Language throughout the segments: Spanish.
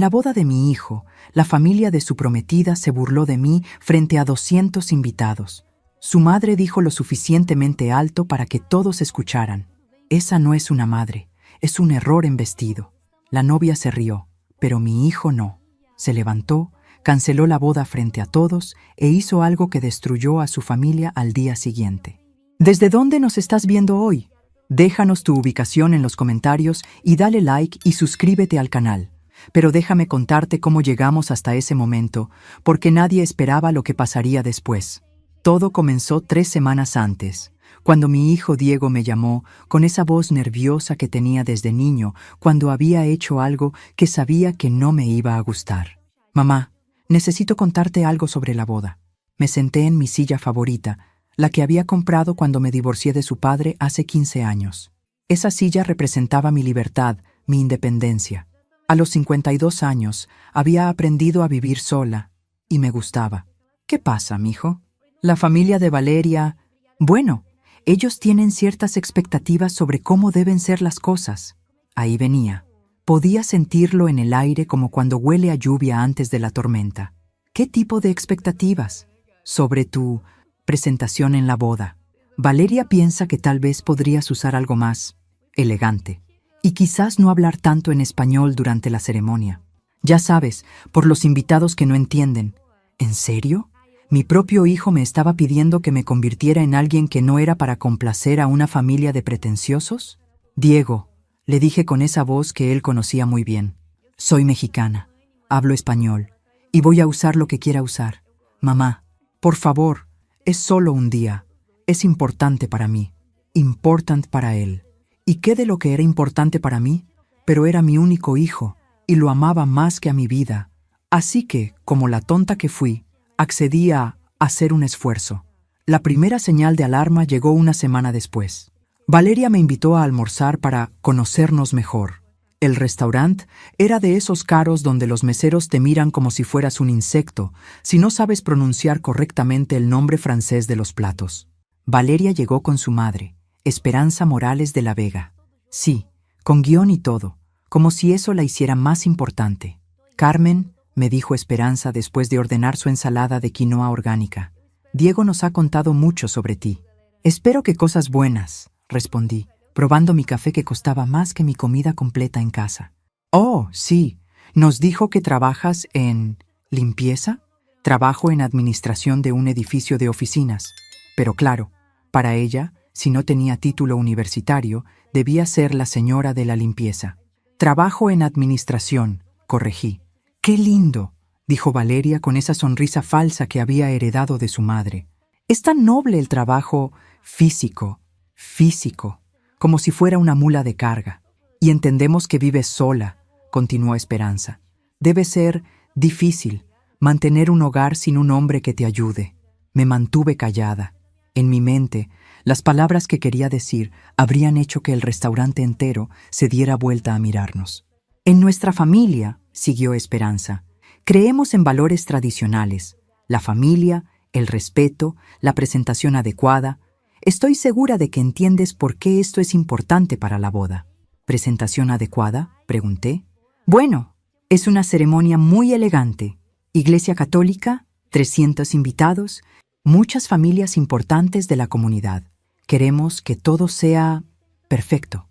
la boda de mi hijo, la familia de su prometida se burló de mí frente a 200 invitados. Su madre dijo lo suficientemente alto para que todos escucharan. Esa no es una madre, es un error en vestido. La novia se rió, pero mi hijo no. Se levantó, canceló la boda frente a todos e hizo algo que destruyó a su familia al día siguiente. ¿Desde dónde nos estás viendo hoy? Déjanos tu ubicación en los comentarios y dale like y suscríbete al canal. Pero déjame contarte cómo llegamos hasta ese momento, porque nadie esperaba lo que pasaría después. Todo comenzó 3 semanas antes, cuando mi hijo Diego me llamó con esa voz nerviosa que tenía desde niño cuando había hecho algo que sabía que no me iba a gustar. Mamá, necesito contarte algo sobre la boda. Me senté en mi silla favorita, la que había comprado cuando me divorcié de su padre hace 15 años. Esa silla representaba mi libertad, mi independencia. A los 52 años había aprendido a vivir sola y me gustaba. ¿Qué pasa, mijo? La familia de Valeria... Bueno, ellos tienen ciertas expectativas sobre cómo deben ser las cosas. Ahí venía. Podía sentirlo en el aire como cuando huele a lluvia antes de la tormenta. ¿Qué tipo de expectativas? Sobre tu presentación en la boda. Valeria piensa que tal vez podrías usar algo más elegante. Y quizás no hablar tanto en español durante la ceremonia. Ya sabes, por los invitados que no entienden. ¿En serio? Mi propio hijo me estaba pidiendo que me convirtiera en alguien que no era para complacer a una familia de pretenciosos. Diego, le dije con esa voz que él conocía muy bien. Soy mexicana, hablo español, y voy a usar lo que quiera usar. Mamá, por favor, es solo un día. Es importante para mí, important para él. ¿Y qué de lo que era importante para mí? Pero era mi único hijo, y lo amaba más que a mi vida. Así que, como la tonta que fui, accedí a hacer un esfuerzo. La primera señal de alarma llegó una semana después. Valeria me invitó a almorzar para conocernos mejor. El restaurante era de esos caros donde los meseros te miran como si fueras un insecto, si no sabes pronunciar correctamente el nombre francés de los platos. Valeria llegó con su madre, Esperanza Morales de la Vega. Sí, con guión y todo, como si eso la hiciera más importante. Carmen, me dijo Esperanza después de ordenar su ensalada de quinoa orgánica. Diego nos ha contado mucho sobre ti. Espero que cosas buenas, respondí, probando mi café que costaba más que mi comida completa en casa. Oh, sí, nos dijo que trabajas en... ¿limpieza? Trabajo en administración de un edificio de oficinas. Pero claro, para ella, si no tenía título universitario, debía ser la señora de la limpieza. Trabajo en administración, corregí. ¡Qué lindo!, dijo Valeria con esa sonrisa falsa que había heredado de su madre. Es tan noble el trabajo físico, como si fuera una mula de carga. Y entendemos que vives sola, continuó Esperanza. Debe ser difícil mantener un hogar sin un hombre que te ayude. Me mantuve callada. En mi mente, las palabras que quería decir habrían hecho que el restaurante entero se diera vuelta a mirarnos. En nuestra familia, siguió Esperanza, creemos en valores tradicionales, la familia, el respeto, la presentación adecuada. Estoy segura de que entiendes por qué esto es importante para la boda. ¿Presentación adecuada?, pregunté. Bueno, es una ceremonia muy elegante. Iglesia católica, 300 invitados, muchas familias importantes de la comunidad. Queremos que todo sea perfecto,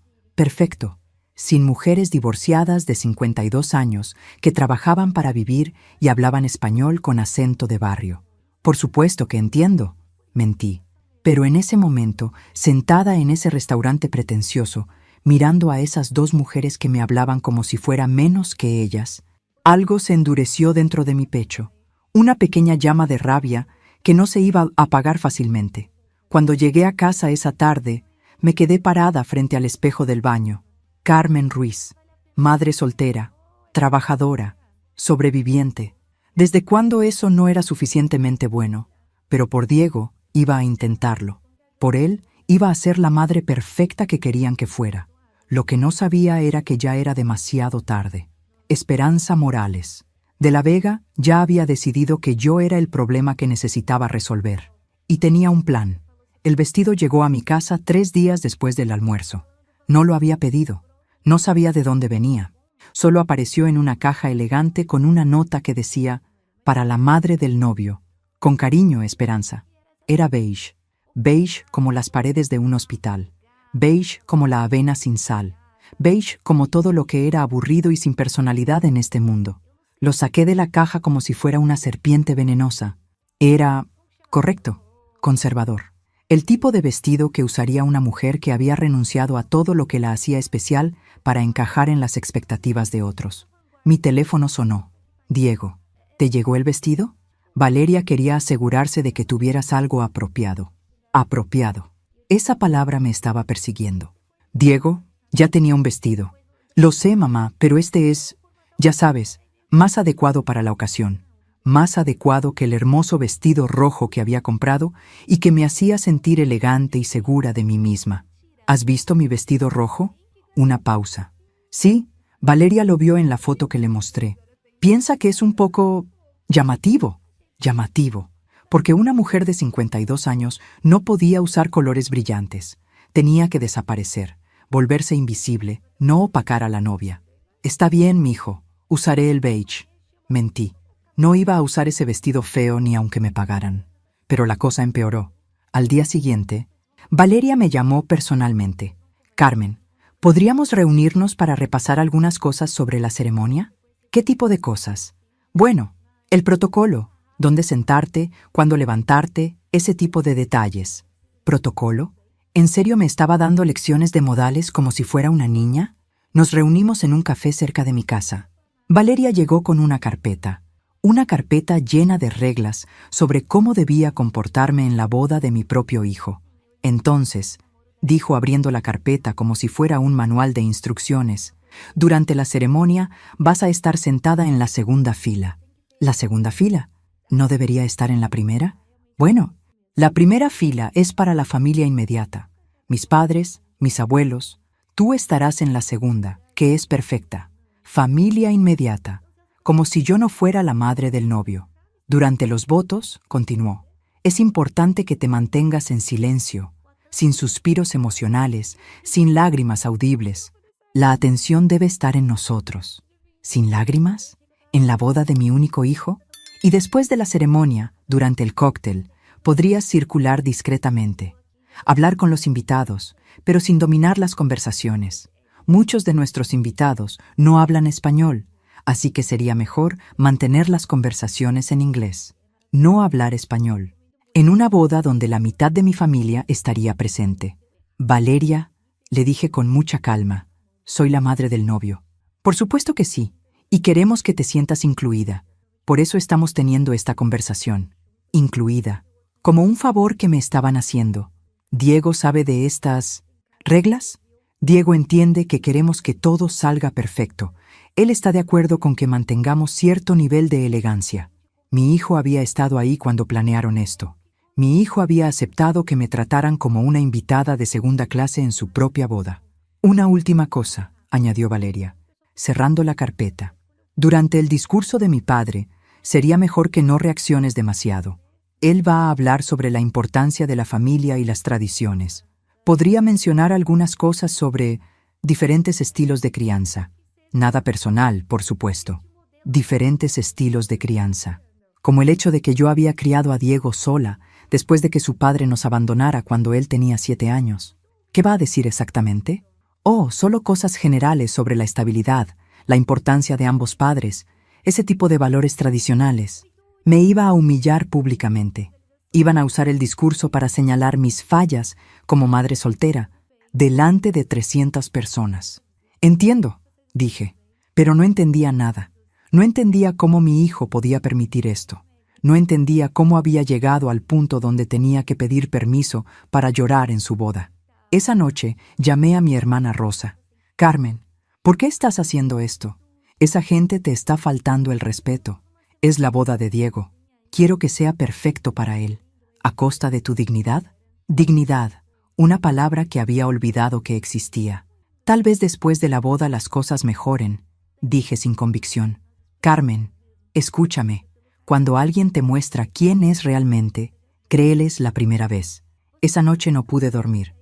sin mujeres divorciadas de 52 años que trabajaban para vivir y hablaban español con acento de barrio. Por supuesto que entiendo, mentí. Pero en ese momento, sentada en ese restaurante pretencioso, mirando a esas 2 mujeres que me hablaban como si fuera menos que ellas, algo se endureció dentro de mi pecho, una pequeña llama de rabia que no se iba a apagar fácilmente. Cuando llegué a casa esa tarde, me quedé parada frente al espejo del baño. Carmen Ruiz, madre soltera, trabajadora, sobreviviente. ¿Desde cuándo eso no era suficientemente bueno? Pero por Diego iba a intentarlo. Por él iba a ser la madre perfecta que querían que fuera. Lo que no sabía era que ya era demasiado tarde. Esperanza Morales, de la Vega, ya había decidido que yo era el problema que necesitaba resolver. Y tenía un plan. El vestido llegó a mi casa 3 días después del almuerzo. No lo había pedido. No sabía de dónde venía. solo apareció en una caja elegante con una nota que decía: «Para la madre del novio. Con cariño, Esperanza». Era beige. Beige como las paredes de un hospital. Beige como la avena sin sal. Beige como todo lo que era aburrido y sin personalidad en este mundo. Lo saqué de la caja como si fuera una serpiente venenosa. Era, correcto, conservador. El tipo de vestido que usaría una mujer que había renunciado a todo lo que la hacía especial para encajar en las expectativas de otros. Mi teléfono sonó. «Diego, ¿te llegó el vestido?» Valeria quería asegurarse de que tuvieras algo apropiado. Apropiado. Esa palabra me estaba persiguiendo. «Diego, ya tenía un vestido». «Lo sé, mamá, pero este es, ya sabes, más adecuado para la ocasión. Más adecuado que el hermoso vestido rojo que había comprado y que me hacía sentir elegante y segura de mí misma». «¿Has visto mi vestido rojo?» Una pausa. «Sí, Valeria lo vio en la foto que le mostré. Piensa que es un poco llamativo». Llamativo, porque una mujer de 52 años no podía usar colores brillantes. Tenía que desaparecer, volverse invisible, no opacar a la novia. «Está bien, mijo, usaré el beige». Mentí. No iba a usar ese vestido feo ni aunque me pagaran. Pero la cosa empeoró. Al día siguiente, Valeria me llamó personalmente. «Carmen, ¿podríamos reunirnos para repasar algunas cosas sobre la ceremonia?» «¿Qué tipo de cosas?» «Bueno, el protocolo. ¿Dónde sentarte? ¿Cuándo levantarte? Ese tipo de detalles». ¿Protocolo? ¿En serio me estaba dando lecciones de modales como si fuera una niña? Nos reunimos en un café cerca de mi casa. Valeria llegó con una carpeta llena de reglas sobre cómo debía comportarme en la boda de mi propio hijo. «Entonces», dijo abriendo la carpeta como si fuera un manual de instrucciones, «durante la ceremonia vas a estar sentada en la segunda fila». «¿La segunda fila? ¿No debería estar en la primera?» «Bueno, la primera fila es para la familia inmediata. Mis padres, mis abuelos. Tú estarás en la segunda, que es perfecta. Familia inmediata. Como si yo no fuera la madre del novio. Durante los votos», continuó, «es importante que te mantengas en silencio, sin suspiros emocionales, sin lágrimas audibles. La atención debe estar en nosotros». ¿Sin lágrimas? ¿En la boda de mi único hijo? Y después de la ceremonia, durante el cóctel, podrías circular discretamente, hablar con los invitados, pero sin dominar las conversaciones. Muchos de nuestros invitados no hablan español, así que sería mejor mantener las conversaciones en inglés. No hablar español. En una boda donde la mitad de mi familia estaría presente. «Valeria», le dije con mucha calma, «soy la madre del novio». «Por supuesto que sí, y queremos que te sientas incluida. Por eso estamos teniendo esta conversación. Incluida. Como un favor que me estaban haciendo. ¿Diego sabe de estas reglas?» «Diego entiende que queremos que todo salga perfecto. Él está de acuerdo con que mantengamos cierto nivel de elegancia. Mi hijo había estado ahí cuando planearon esto. Mi hijo había aceptado que me trataran como una invitada de segunda clase en su propia boda». «Una última cosa», añadió Valeria, cerrando la carpeta. «Durante el discurso de mi padre, sería mejor que no reacciones demasiado. Él va a hablar sobre la importancia de la familia y las tradiciones. Podría mencionar algunas cosas sobre diferentes estilos de crianza. Nada personal, por supuesto. Diferentes estilos de crianza. Como el hecho de que yo había criado a Diego sola después de que su padre nos abandonara cuando él tenía 7 años. ¿Qué va a decir exactamente? Oh, solo cosas generales sobre la estabilidad, la importancia de ambos padres, ese tipo de valores tradicionales. Me iba a humillar públicamente. Iban a usar el discurso para señalar mis fallas como madre soltera, delante de 300 personas. «Entiendo», dije, pero no entendía nada. No entendía cómo mi hijo podía permitir esto. No entendía cómo había llegado al punto donde tenía que pedir permiso para llorar en su boda. Esa noche llamé a mi hermana Rosa. «Carmen, ¿por qué estás haciendo esto? Esa gente te está faltando el respeto. Es la boda de Diego. Quiero que sea perfecto para él. ¿A costa de tu dignidad?» Dignidad, una palabra que había olvidado que existía. «Tal vez después de la boda las cosas mejoren», dije sin convicción. «Carmen, escúchame. Cuando alguien te muestra quién es realmente, créeles la primera vez. Esa noche no pude dormir.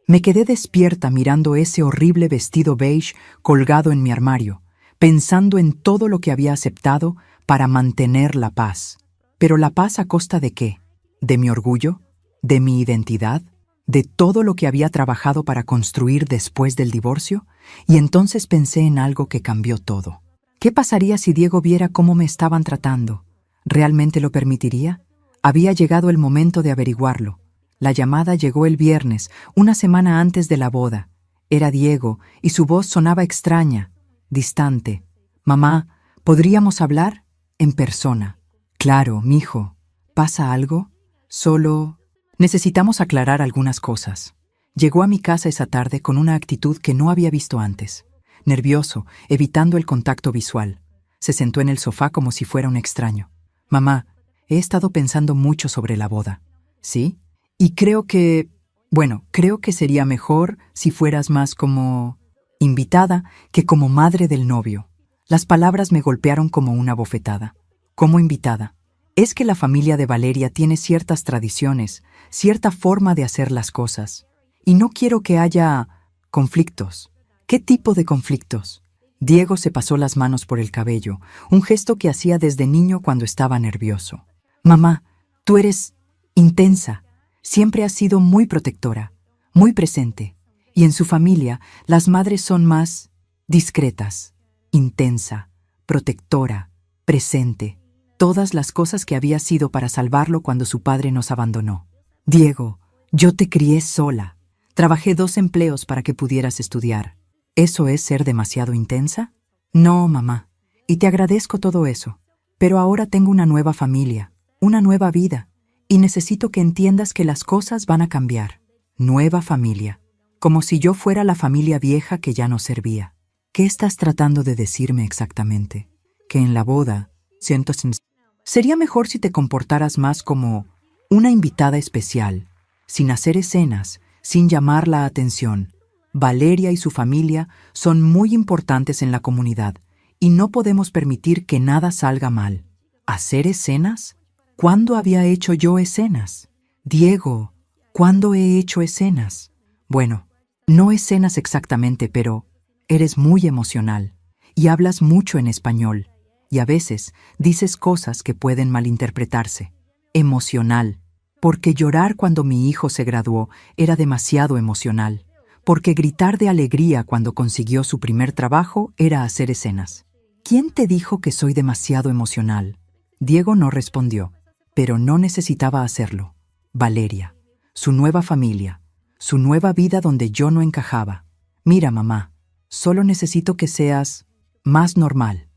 Me quedé despierta mirando ese horrible vestido beige colgado en mi armario, pensando en todo lo que había aceptado para mantener la paz. ¿Pero la paz a costa de qué? ¿De mi orgullo? ¿De mi identidad? ¿De todo lo que había trabajado para construir después del divorcio? Y entonces pensé en algo que cambió todo. ¿Qué pasaría si Diego viera cómo me estaban tratando? ¿Realmente lo permitiría? Había llegado el momento de averiguarlo. La llamada llegó el viernes, una semana antes de la boda. Era Diego, y su voz sonaba extraña, distante. «Mamá, ¿podríamos hablar? En persona». «Claro, mijo. ¿Pasa algo?» «Solo... necesitamos aclarar algunas cosas». Llegó a mi casa esa tarde con una actitud que no había visto antes. Nervioso, evitando el contacto visual. Se sentó en el sofá como si fuera un extraño. «Mamá, he estado pensando mucho sobre la boda». «¿Sí? Y creo que... creo que sería mejor si fueras más como... invitada que como madre del novio». Las palabras me golpearon como una bofetada. «¿Cómo invitada? Es que la familia de Valeria tiene ciertas tradiciones, cierta forma de hacer las cosas. Y no quiero que haya... conflictos». «¿Qué tipo de conflictos?» Diego se pasó las manos por el cabello, un gesto que hacía desde niño cuando estaba nervioso. «Mamá, tú eres... intensa. Siempre has sido muy protectora, muy presente. Y en su familia, las madres son más... discretas. Intensa, protectora, presente. Todas las cosas que había sido para salvarlo cuando su padre nos abandonó. Diego, yo te crié sola. Trabajé 2 empleos para que pudieras estudiar. ¿Eso es ser demasiado intensa?» «No, mamá. Y te agradezco todo eso. Pero ahora tengo una nueva familia, una nueva vida. Y necesito que entiendas que las cosas van a cambiar». «Nueva familia». Como si yo fuera la familia vieja que ya no servía. ¿Qué estás tratando de decirme exactamente? Que en la boda, sería mejor si te comportaras más como una invitada especial, sin hacer escenas, sin llamar la atención. Valeria y su familia son muy importantes en la comunidad y no podemos permitir que nada salga mal. ¿Hacer escenas? ¿Cuándo había hecho yo escenas? Diego, ¿cuándo he hecho escenas? Bueno, no escenas exactamente, pero eres muy emocional y hablas mucho en español y a veces dices cosas que pueden malinterpretarse. Emocional, porque llorar cuando mi hijo se graduó era demasiado emocional, porque gritar de alegría cuando consiguió su primer trabajo era hacer escenas. ¿Quién te dijo que soy demasiado emocional? Diego no respondió, pero no necesitaba hacerlo. Valeria, su nueva familia, su nueva vida donde yo no encajaba. Mira, mamá, solo necesito que seas más normal,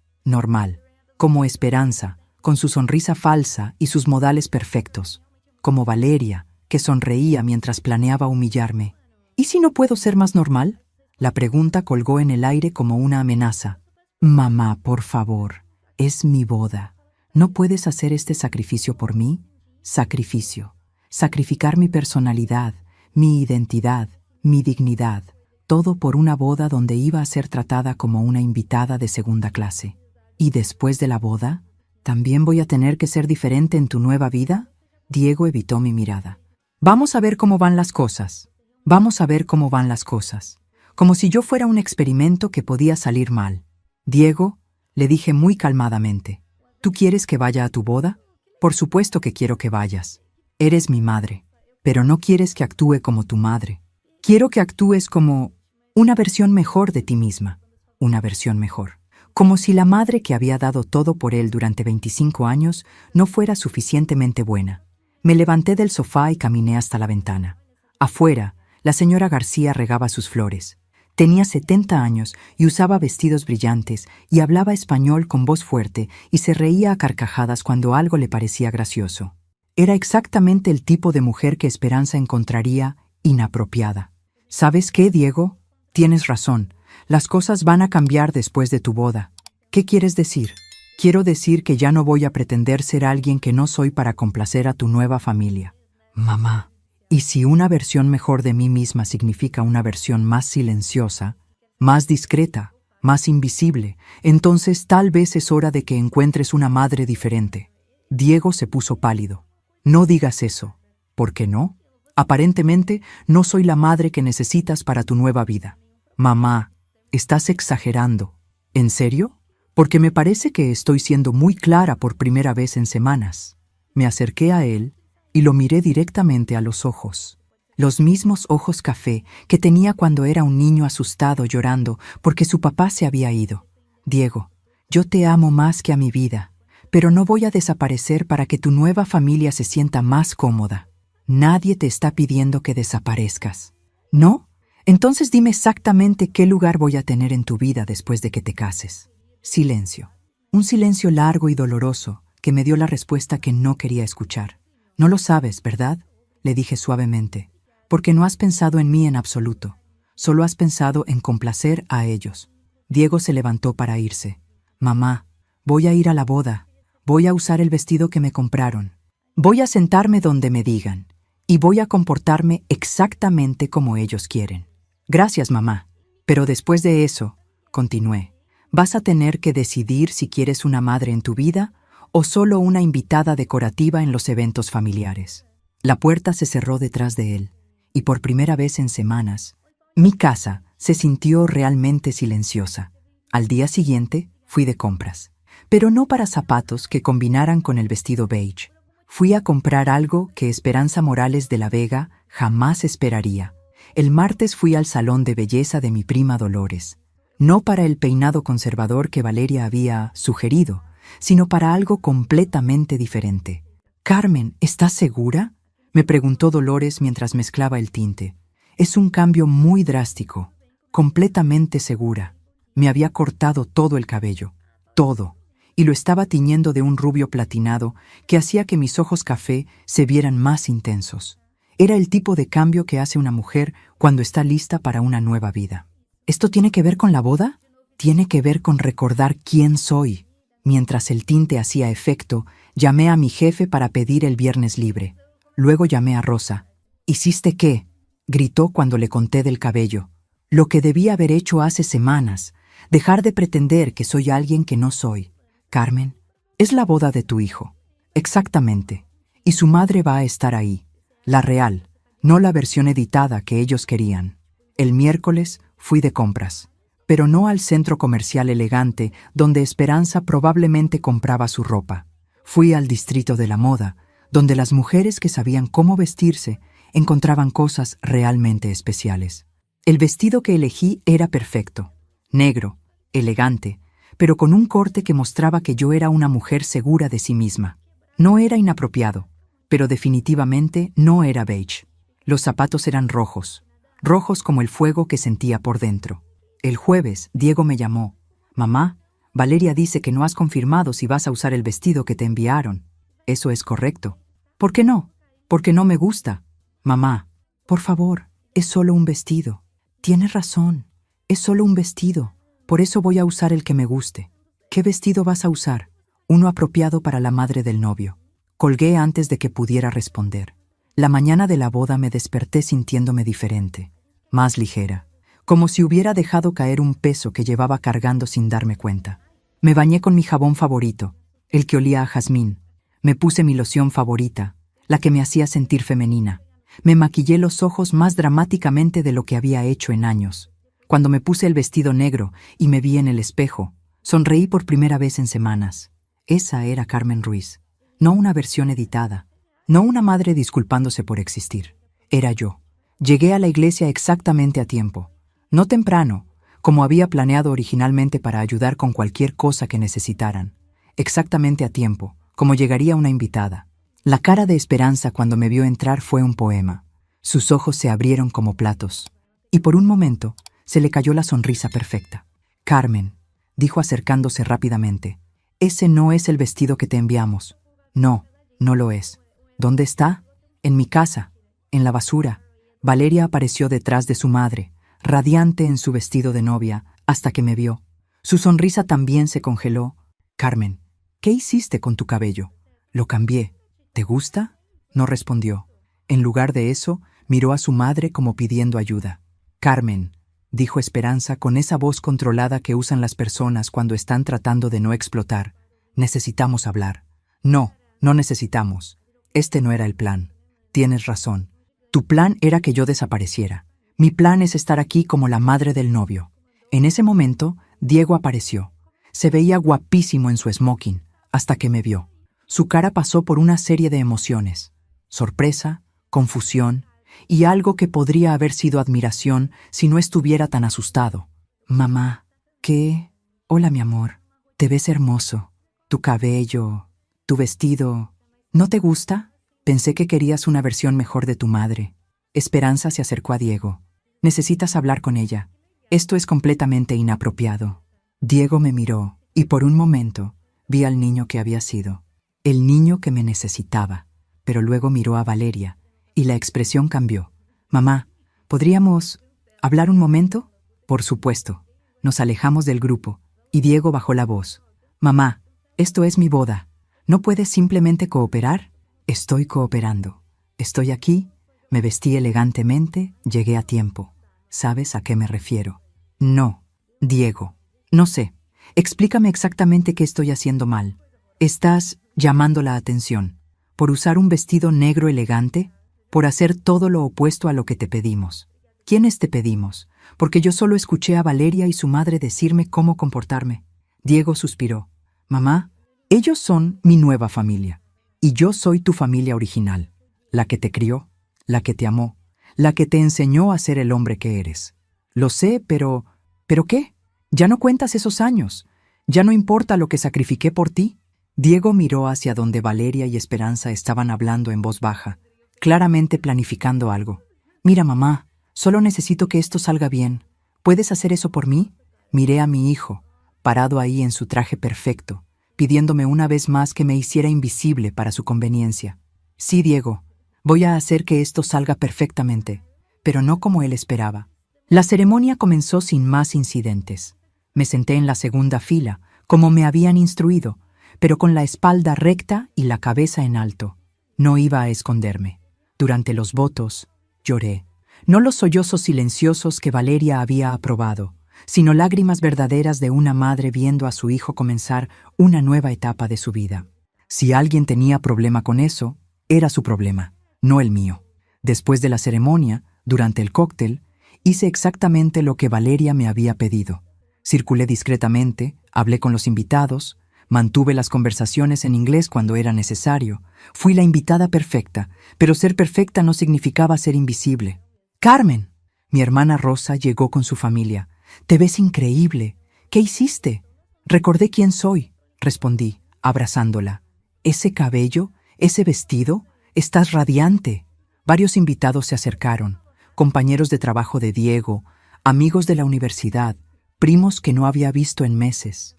como Esperanza, con su sonrisa falsa y sus modales perfectos, como Valeria, que sonreía mientras planeaba humillarme. ¿Y si no puedo ser más normal? La pregunta colgó en el aire como una amenaza. Mamá, por favor, es mi boda. ¿No puedes hacer este sacrificio por mí? Sacrificio. Sacrificar mi personalidad, mi identidad, mi dignidad. Todo por una boda donde iba a ser tratada como una invitada de segunda clase. ¿Y después de la boda? ¿También voy a tener que ser diferente en tu nueva vida? Diego evitó mi mirada. Vamos a ver cómo van las cosas. Vamos a ver cómo van las cosas. Como si yo fuera un experimento que podía salir mal. Diego, le dije muy calmadamente, ¿tú quieres que vaya a tu boda? Por supuesto que quiero que vayas. Eres mi madre, pero no quieres que actúe como tu madre. Quiero que actúes como una versión mejor de ti misma. Una versión mejor. Como si la madre que había dado todo por él durante 25 años no fuera suficientemente buena. Me levanté del sofá y caminé hasta la ventana. Afuera, la señora García regaba sus flores. Tenía 70 años y usaba vestidos brillantes y hablaba español con voz fuerte y se reía a carcajadas cuando algo le parecía gracioso. Era exactamente el tipo de mujer que Esperanza encontraría inapropiada. ¿Sabes qué, Diego? Tienes razón. Las cosas van a cambiar después de tu boda. ¿Qué quieres decir? Quiero decir que ya no voy a pretender ser alguien que no soy para complacer a tu nueva familia. Mamá. Y si una versión mejor de mí misma significa una versión más silenciosa, más discreta, más invisible, entonces tal vez es hora de que encuentres una madre diferente. Diego se puso pálido. No digas eso. ¿Por qué no? Aparentemente no soy la madre que necesitas para tu nueva vida. Mamá, estás exagerando. ¿En serio? Porque me parece que estoy siendo muy clara por primera vez en semanas. Me acerqué a él y lo miré directamente a los ojos. Los mismos ojos café que tenía cuando era un niño asustado llorando porque su papá se había ido. Diego, yo te amo más que a mi vida, pero no voy a desaparecer para que tu nueva familia se sienta más cómoda. Nadie te está pidiendo que desaparezcas. ¿No? Entonces dime exactamente qué lugar voy a tener en tu vida después de que te cases. Silencio. Un silencio largo y doloroso que me dio la respuesta que no quería escuchar. No lo sabes, ¿verdad? Le dije suavemente. Porque no has pensado en mí en absoluto. Solo has pensado en complacer a ellos. Diego se levantó para irse. Mamá, voy a ir a la boda. Voy a usar el vestido que me compraron. Voy a sentarme donde me digan. Y voy a comportarme exactamente como ellos quieren. Gracias, mamá. Pero después de eso, continué, vas a tener que decidir si quieres una madre en tu vida o solo una invitada decorativa en los eventos familiares. La puerta se cerró detrás de él, y por primera vez en semanas, mi casa se sintió realmente silenciosa. Al día siguiente, fui de compras, pero no para zapatos que combinaran con el vestido beige. Fui a comprar algo que Esperanza Morales de la Vega jamás esperaría. El martes fui al salón de belleza de mi prima Dolores, no para el peinado conservador que Valeria había sugerido, sino para algo completamente diferente. «Carmen, ¿estás segura?», me preguntó Dolores mientras mezclaba el tinte. «Es un cambio muy drástico. Completamente segura». Me había cortado todo el cabello, todo, y lo estaba tiñendo de un rubio platinado que hacía que mis ojos café se vieran más intensos. Era el tipo de cambio que hace una mujer cuando está lista para una nueva vida. ¿Esto tiene que ver con la boda? Tiene que ver con recordar quién soy. Mientras el tinte hacía efecto, llamé a mi jefe para pedir el viernes libre. Luego llamé a Rosa. «¿Hiciste qué?», gritó cuando le conté del cabello. «Lo que debí haber hecho hace semanas. Dejar de pretender que soy alguien que no soy. Carmen, es la boda de tu hijo». «Exactamente. Y su madre va a estar ahí. La real, no la versión editada que ellos querían». El miércoles fui de compras, pero no al centro comercial elegante donde Esperanza probablemente compraba su ropa. Fui al distrito de la moda, donde las mujeres que sabían cómo vestirse encontraban cosas realmente especiales. El vestido que elegí era perfecto, negro, elegante, pero con un corte que mostraba que yo era una mujer segura de sí misma. No era inapropiado, pero definitivamente no era beige. Los zapatos eran rojos, rojos como el fuego que sentía por dentro. El jueves, Diego me llamó. «Mamá, Valeria dice que no has confirmado si vas a usar el vestido que te enviaron». «Eso es correcto». «¿Por qué no?». «Porque no me gusta». «Mamá, por favor, es solo un vestido». «Tienes razón, es solo un vestido. Por eso voy a usar el que me guste». «¿Qué vestido vas a usar?». «Uno apropiado para la madre del novio». Colgué antes de que pudiera responder. La mañana de la boda me desperté sintiéndome diferente, más ligera, como si hubiera dejado caer un peso que llevaba cargando sin darme cuenta. Me bañé con mi jabón favorito, el que olía a jazmín. Me puse mi loción favorita, la que me hacía sentir femenina. Me maquillé los ojos más dramáticamente de lo que había hecho en años. Cuando me puse el vestido negro y me vi en el espejo, sonreí por primera vez en semanas. Esa era Carmen Ruiz, no una versión editada, no una madre disculpándose por existir. Era yo. Llegué a la iglesia exactamente a tiempo, no temprano, como había planeado originalmente para ayudar con cualquier cosa que necesitaran. Exactamente a tiempo, como llegaría una invitada. La cara de Esperanza cuando me vio entrar fue un poema. Sus ojos se abrieron como platos, y por un momento se le cayó la sonrisa perfecta. «Carmen», dijo acercándose rápidamente, «ese no es el vestido que te enviamos». «No, no lo es». «¿Dónde está?». «En mi casa, en la basura». Valeria apareció detrás de su madre, radiante en su vestido de novia, hasta que me vio. Su sonrisa también se congeló. «Carmen, ¿qué hiciste con tu cabello?». «Lo cambié». «¿Te gusta?». No respondió. En lugar de eso, miró a su madre como pidiendo ayuda. «Carmen», dijo Esperanza con esa voz controlada que usan las personas cuando están tratando de no explotar, «necesitamos hablar». «No, no necesitamos. Este no era el plan. Tienes razón. Tu plan era que yo desapareciera. Mi plan es estar aquí como la madre del novio». En ese momento, Diego apareció. Se veía guapísimo en su smoking, hasta que me vio. Su cara pasó por una serie de emociones: sorpresa, confusión y algo que podría haber sido admiración si no estuviera tan asustado. Mamá, ¿qué? Hola, mi amor. Te ves hermoso. Tu cabello, tu vestido. ¿No te gusta? Pensé que querías una versión mejor de tu madre. Esperanza se acercó a Diego. Necesitas hablar con ella. Esto es completamente inapropiado. Diego me miró y por un momento vi al niño que había sido. El niño que me necesitaba. Pero luego miró a Valeria y la expresión cambió. Mamá, ¿podríamos hablar un momento? Por supuesto. Nos alejamos del grupo y Diego bajó la voz. Mamá, esto es mi boda. ¿No puedes simplemente cooperar? Estoy cooperando. Estoy aquí, me vestí elegantemente, llegué a tiempo. ¿Sabes a qué me refiero? No, Diego. No sé. Explícame exactamente qué estoy haciendo mal. Estás llamando la atención. ¿Por usar un vestido negro elegante? ¿Por hacer todo lo opuesto a lo que te pedimos? ¿Quiénes te pedimos? Porque yo solo escuché a Valeria y su madre decirme cómo comportarme. Diego suspiró. Mamá, ellos son mi nueva familia. Y yo soy tu familia original. La que te crió, la que te amó, la que te enseñó a ser el hombre que eres. Lo sé, pero... ¿Pero qué? Ya no cuentas esos años. Ya no importa lo que sacrifiqué por ti. Diego miró hacia donde Valeria y Esperanza estaban hablando en voz baja, claramente planificando algo. Mira, mamá, solo necesito que esto salga bien. ¿Puedes hacer eso por mí? Miré a mi hijo, parado ahí en su traje perfecto, pidiéndome una vez más que me hiciera invisible para su conveniencia. Sí, Diego, voy a hacer que esto salga perfectamente, pero no como él esperaba. La ceremonia comenzó sin más incidentes. Me senté en la segunda fila, como me habían instruido, pero con la espalda recta y la cabeza en alto. No iba a esconderme. Durante los votos, lloré. No los sollozos silenciosos que Valeria había aprobado, sino lágrimas verdaderas de una madre viendo a su hijo comenzar una nueva etapa de su vida. Si alguien tenía problema con eso, era su problema, no el mío. Después de la ceremonia, durante el cóctel, hice exactamente lo que Valeria me había pedido. Circulé discretamente, hablé con los invitados, mantuve las conversaciones en inglés cuando era necesario. Fui la invitada perfecta, pero ser perfecta no significaba ser invisible. ¡Carmen! Mi hermana Rosa llegó con su familia. «Te ves increíble. ¿Qué hiciste?» «Recordé quién soy», respondí, abrazándola. «Ese cabello, ese vestido, estás radiante». Varios invitados se acercaron, compañeros de trabajo de Diego, amigos de la universidad, primos que no había visto en meses.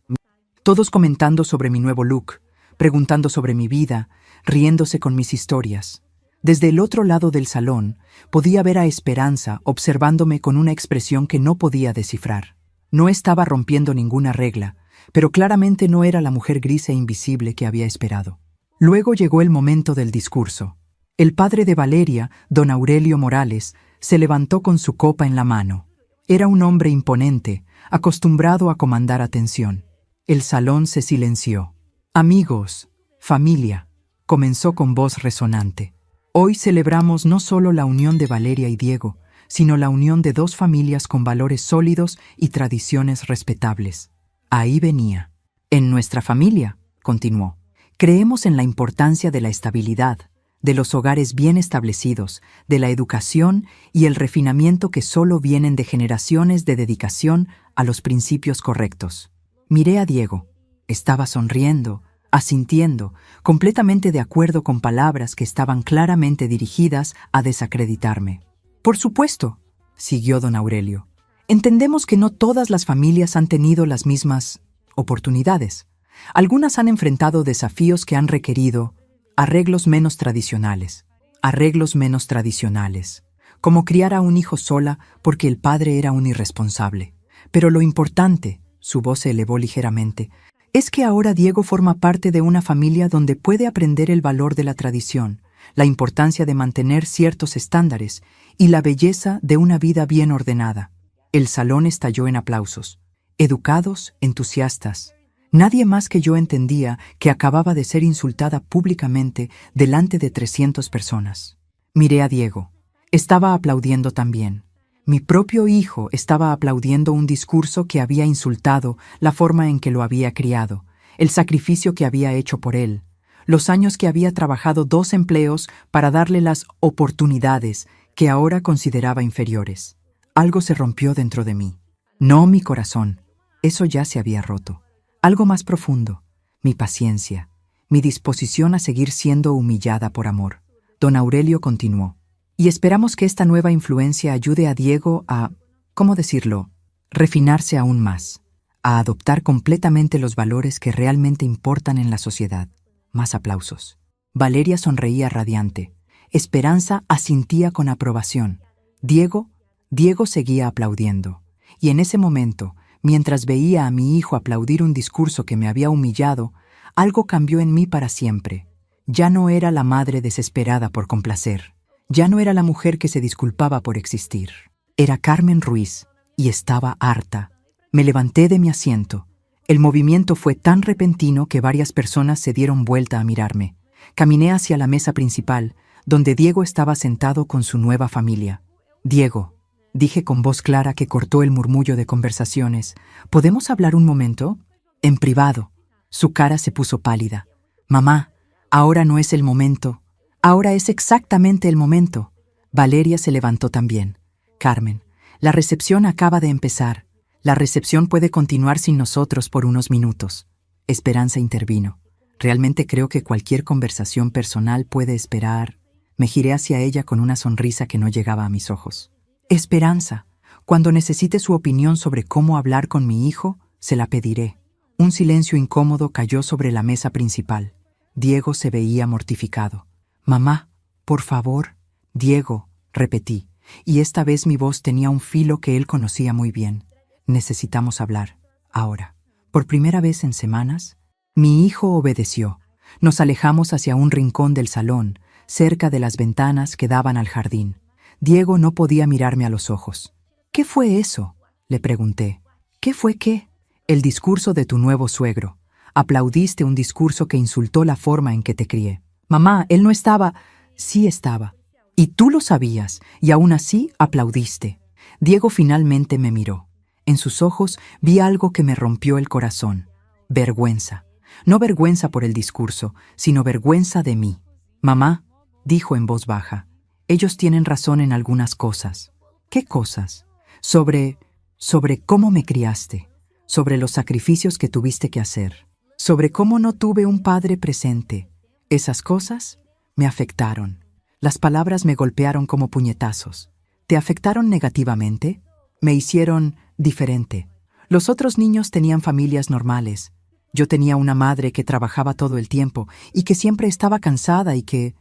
Todos comentando sobre mi nuevo look, preguntando sobre mi vida, riéndose con mis historias. Desde el otro lado del salón, podía ver a Esperanza observándome con una expresión que no podía descifrar. No estaba rompiendo ninguna regla, pero claramente no era la mujer gris e invisible que había esperado. Luego llegó el momento del discurso. El padre de Valeria, don Aurelio Morales, se levantó con su copa en la mano. Era un hombre imponente, acostumbrado a comandar atención. El salón se silenció. «Amigos, familia», comenzó con voz resonante. «Hoy celebramos no solo la unión de Valeria y Diego, sino la unión de dos familias con valores sólidos y tradiciones respetables. Ahí venía. En nuestra familia», continuó, «creemos en la importancia de la estabilidad, de los hogares bien establecidos, de la educación y el refinamiento que solo vienen de generaciones de dedicación a los principios correctos». Miré a Diego. Estaba sonriendo, asintiendo, completamente de acuerdo con palabras que estaban claramente dirigidas a desacreditarme. «Por supuesto», siguió don Aurelio, «entendemos que no todas las familias han tenido las mismas oportunidades. Algunas han enfrentado desafíos que han requerido arreglos menos tradicionales, como criar a un hijo sola porque el padre era un irresponsable. Pero lo importante», su voz se elevó ligeramente, «es que ahora Diego forma parte de una familia donde puede aprender el valor de la tradición, la importancia de mantener ciertos estándares y la belleza de una vida bien ordenada». El salón estalló en aplausos, educados, entusiastas. Nadie más que yo entendía que acababa de ser insultada públicamente delante de 300 personas. Miré a Diego. Estaba aplaudiendo también. Mi propio hijo estaba aplaudiendo un discurso que había insultado la forma en que lo había criado, el sacrificio que había hecho por él, los años que había trabajado 2 empleos para darle las oportunidades que ahora consideraba inferiores. Algo se rompió dentro de mí. No mi corazón, eso ya se había roto. Algo más profundo, mi paciencia, mi disposición a seguir siendo humillada por amor. Don Aurelio continuó. Y esperamos que esta nueva influencia ayude a Diego a, ¿cómo decirlo?, refinarse aún más, a adoptar completamente los valores que realmente importan en la sociedad. Más aplausos. Valeria sonreía radiante. Esperanza asintía con aprobación. Diego seguía aplaudiendo. Y en ese momento, mientras veía a mi hijo aplaudir un discurso que me había humillado, algo cambió en mí para siempre. Ya no era la madre desesperada por complacer. Ya no era la mujer que se disculpaba por existir. Era Carmen Ruiz, y estaba harta. Me levanté de mi asiento. El movimiento fue tan repentino que varias personas se dieron vuelta a mirarme. Caminé hacia la mesa principal, donde Diego estaba sentado con su nueva familia. «Diego», dije con voz clara que cortó el murmullo de conversaciones, «¿podemos hablar un momento?» «En privado». Su cara se puso pálida. «Mamá, ahora no es el momento». «Ahora es exactamente el momento». Valeria se levantó también. «Carmen, la recepción acaba de empezar. La recepción puede continuar sin nosotros por unos minutos». Esperanza intervino. «Realmente creo que cualquier conversación personal puede esperar». Me giré hacia ella con una sonrisa que no llegaba a mis ojos. «Esperanza, cuando necesite su opinión sobre cómo hablar con mi hijo, se la pediré». Un silencio incómodo cayó sobre la mesa principal. Diego se veía mortificado. «Mamá, por favor». «Diego», repetí, y esta vez mi voz tenía un filo que él conocía muy bien. «Necesitamos hablar, ahora». Por primera vez en semanas, mi hijo obedeció. Nos alejamos hacia un rincón del salón, cerca de las ventanas que daban al jardín. Diego no podía mirarme a los ojos. «¿Qué fue eso?», le pregunté. «¿Qué fue qué?» «El discurso de tu nuevo suegro. Aplaudiste un discurso que insultó la forma en que te crié». «Mamá, él no estaba». «Sí estaba. Y tú lo sabías, y aún así aplaudiste». Diego finalmente me miró. En sus ojos vi algo que me rompió el corazón. Vergüenza. No vergüenza por el discurso, sino vergüenza de mí. «Mamá», dijo en voz baja, «ellos tienen razón en algunas cosas». «¿Qué cosas?» Sobre cómo me criaste, sobre los sacrificios que tuviste que hacer, sobre cómo no tuve un padre presente. Esas cosas me afectaron. Las palabras me golpearon como puñetazos. ¿Te afectaron negativamente? Me hicieron diferente. Los otros niños tenían familias normales. Yo tenía una madre que trabajaba todo el tiempo y que siempre estaba cansada y que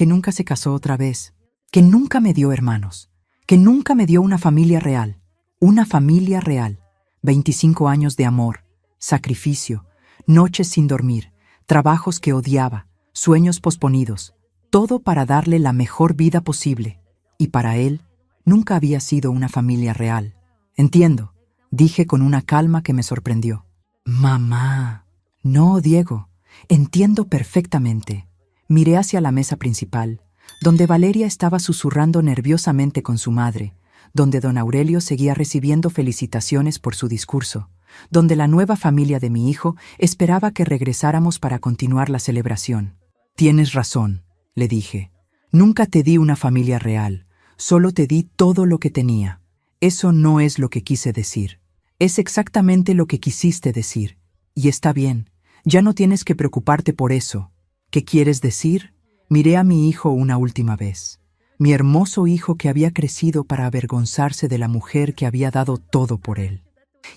nunca se casó otra vez, que nunca me dio hermanos, que nunca me dio una familia real. Una familia real. 25 años de amor, sacrificio, noches sin dormir, trabajos que odiaba, sueños posponidos, todo para darle la mejor vida posible. Y para él, nunca había sido una familia real. «Entiendo», dije con una calma que me sorprendió. «Mamá». «No, Diego, entiendo perfectamente». Miré hacia la mesa principal, donde Valeria estaba susurrando nerviosamente con su madre, donde don Aurelio seguía recibiendo felicitaciones por su discurso, donde la nueva familia de mi hijo esperaba que regresáramos para continuar la celebración. «Tienes razón», le dije. «Nunca te di una familia real, solo te di todo lo que tenía. Eso no es lo que quise decir. Es exactamente lo que quisiste decir. Y está bien, ya no tienes que preocuparte por eso. ¿Qué quieres decir?» Miré a mi hijo una última vez. Mi hermoso hijo que había crecido para avergonzarse de la mujer que había dado todo por él.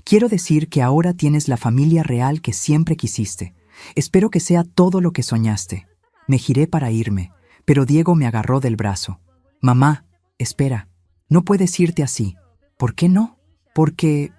«Quiero decir que ahora tienes la familia real que siempre quisiste. Espero que sea todo lo que soñaste». Me giré para irme, pero Diego me agarró del brazo. «Mamá, espera, no puedes irte así». «¿Por qué no?» Porque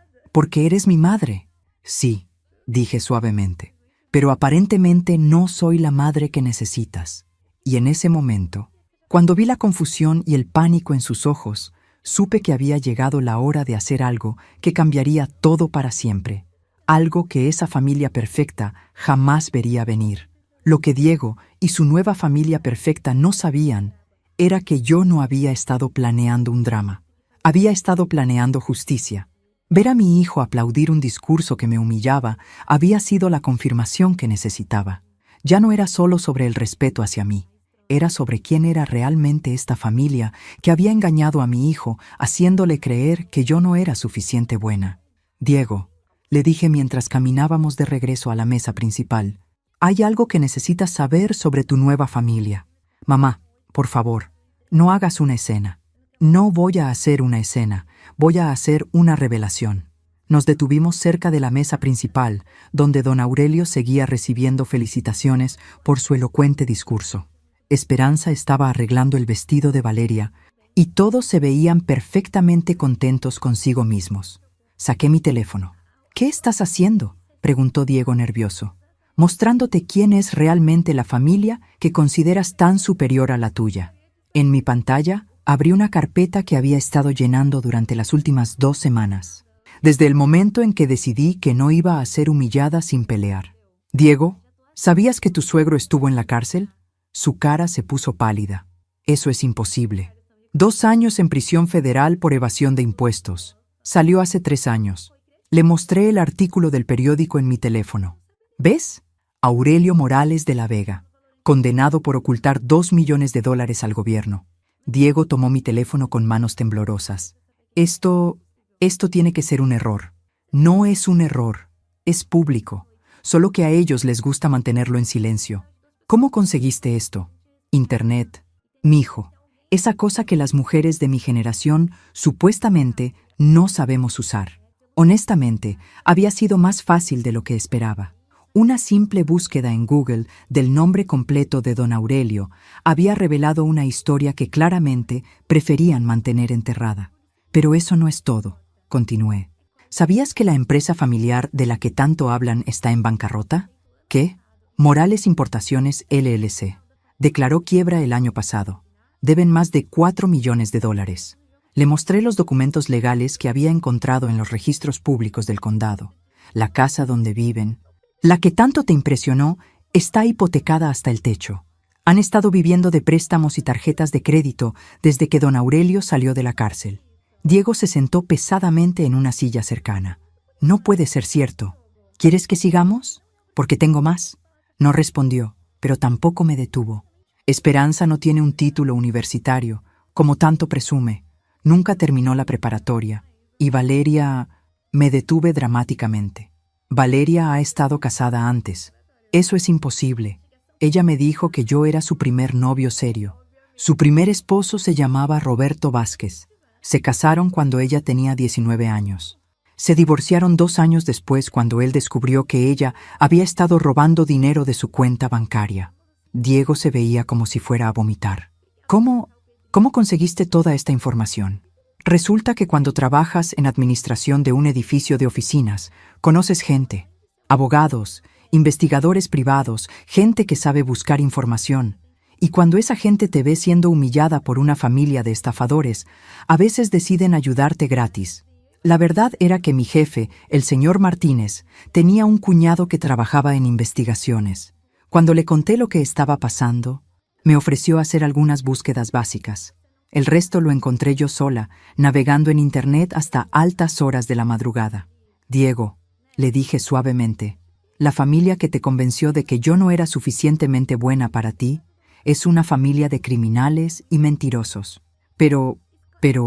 eres mi madre». «Sí», dije suavemente, «pero aparentemente no soy la madre que necesitas». Y en ese momento, cuando vi la confusión y el pánico en sus ojos, supe que había llegado la hora de hacer algo que cambiaría todo para siempre, algo que esa familia perfecta jamás vería venir. Lo que Diego y su nueva familia perfecta no sabían era que yo no había estado planeando un drama. Había estado planeando justicia. Ver a mi hijo aplaudir un discurso que me humillaba había sido la confirmación que necesitaba. Ya no era solo sobre el respeto hacia mí, era sobre quién era realmente esta familia que había engañado a mi hijo, haciéndole creer que yo no era suficiente buena. Diego, le dije mientras caminábamos de regreso a la mesa principal, hay algo que necesitas saber sobre tu nueva familia. Mamá, por favor, no hagas una escena. No voy a hacer una escena, voy a hacer una revelación. Nos detuvimos cerca de la mesa principal, donde don Aurelio seguía recibiendo felicitaciones por su elocuente discurso. Esperanza estaba arreglando el vestido de Valeria, y todos se veían perfectamente contentos consigo mismos. Saqué mi teléfono. ¿Qué estás haciendo?, preguntó Diego nervioso. Mostrándote quién es realmente la familia que consideras tan superior a la tuya. En mi pantalla, abrí una carpeta que había estado llenando durante las últimas 2 semanas, desde el momento en que decidí que no iba a ser humillada sin pelear. Diego, ¿sabías que tu suegro estuvo en la cárcel? Su cara se puso pálida. Eso es imposible. 2 años en prisión federal por evasión de impuestos. Salió hace 3 años. Le mostré el artículo del periódico en mi teléfono. ¿Ves? Aurelio Morales de la Vega, condenado por ocultar $2 millones al gobierno. Diego tomó mi teléfono con manos temblorosas. Esto tiene que ser un error. No es un error, es público, solo que a ellos les gusta mantenerlo en silencio. ¿Cómo conseguiste esto? Internet. Mijo, esa cosa que las mujeres de mi generación supuestamente no sabemos usar. Honestamente, había sido más fácil de lo que esperaba. Una simple búsqueda en Google del nombre completo de don Aurelio había revelado una historia que claramente preferían mantener enterrada. Pero eso no es todo, continué. ¿Sabías que la empresa familiar de la que tanto hablan está en bancarrota? ¿Qué? Morales Importaciones LLC. Declaró quiebra el año pasado. Deben más de $4 millones. Le mostré los documentos legales que había encontrado en los registros públicos del condado. La casa donde viven, la que tanto te impresionó, está hipotecada hasta el techo. Han estado viviendo de préstamos y tarjetas de crédito desde que don Aurelio salió de la cárcel. Diego se sentó pesadamente en una silla cercana. No puede ser cierto. ¿Quieres que sigamos? Porque tengo más. No respondió, pero tampoco me detuvo. Esperanza no tiene un título universitario, como tanto presume. Nunca terminó la preparatoria. Y Valeria... Me detuve dramáticamente. Valeria ha estado casada antes. Eso es imposible. Ella me dijo que yo era su primer novio serio. Su primer esposo se llamaba Roberto Vázquez. Se casaron cuando ella tenía 19 años. Se divorciaron 2 años después cuando él descubrió que ella había estado robando dinero de su cuenta bancaria. Diego se veía como si fuera a vomitar. ¿Cómo conseguiste toda esta información? Resulta que cuando trabajas en administración de un edificio de oficinas, conoces gente, abogados, investigadores privados, gente que sabe buscar información. Y cuando esa gente te ve siendo humillada por una familia de estafadores, a veces deciden ayudarte gratis. La verdad era que mi jefe, el señor Martínez, tenía un cuñado que trabajaba en investigaciones. Cuando le conté lo que estaba pasando, me ofreció hacer algunas búsquedas básicas. El resto lo encontré yo sola, navegando en Internet hasta altas horas de la madrugada. Diego, le dije suavemente, la familia que te convenció de que yo no era suficientemente buena para ti es una familia de criminales y mentirosos. Pero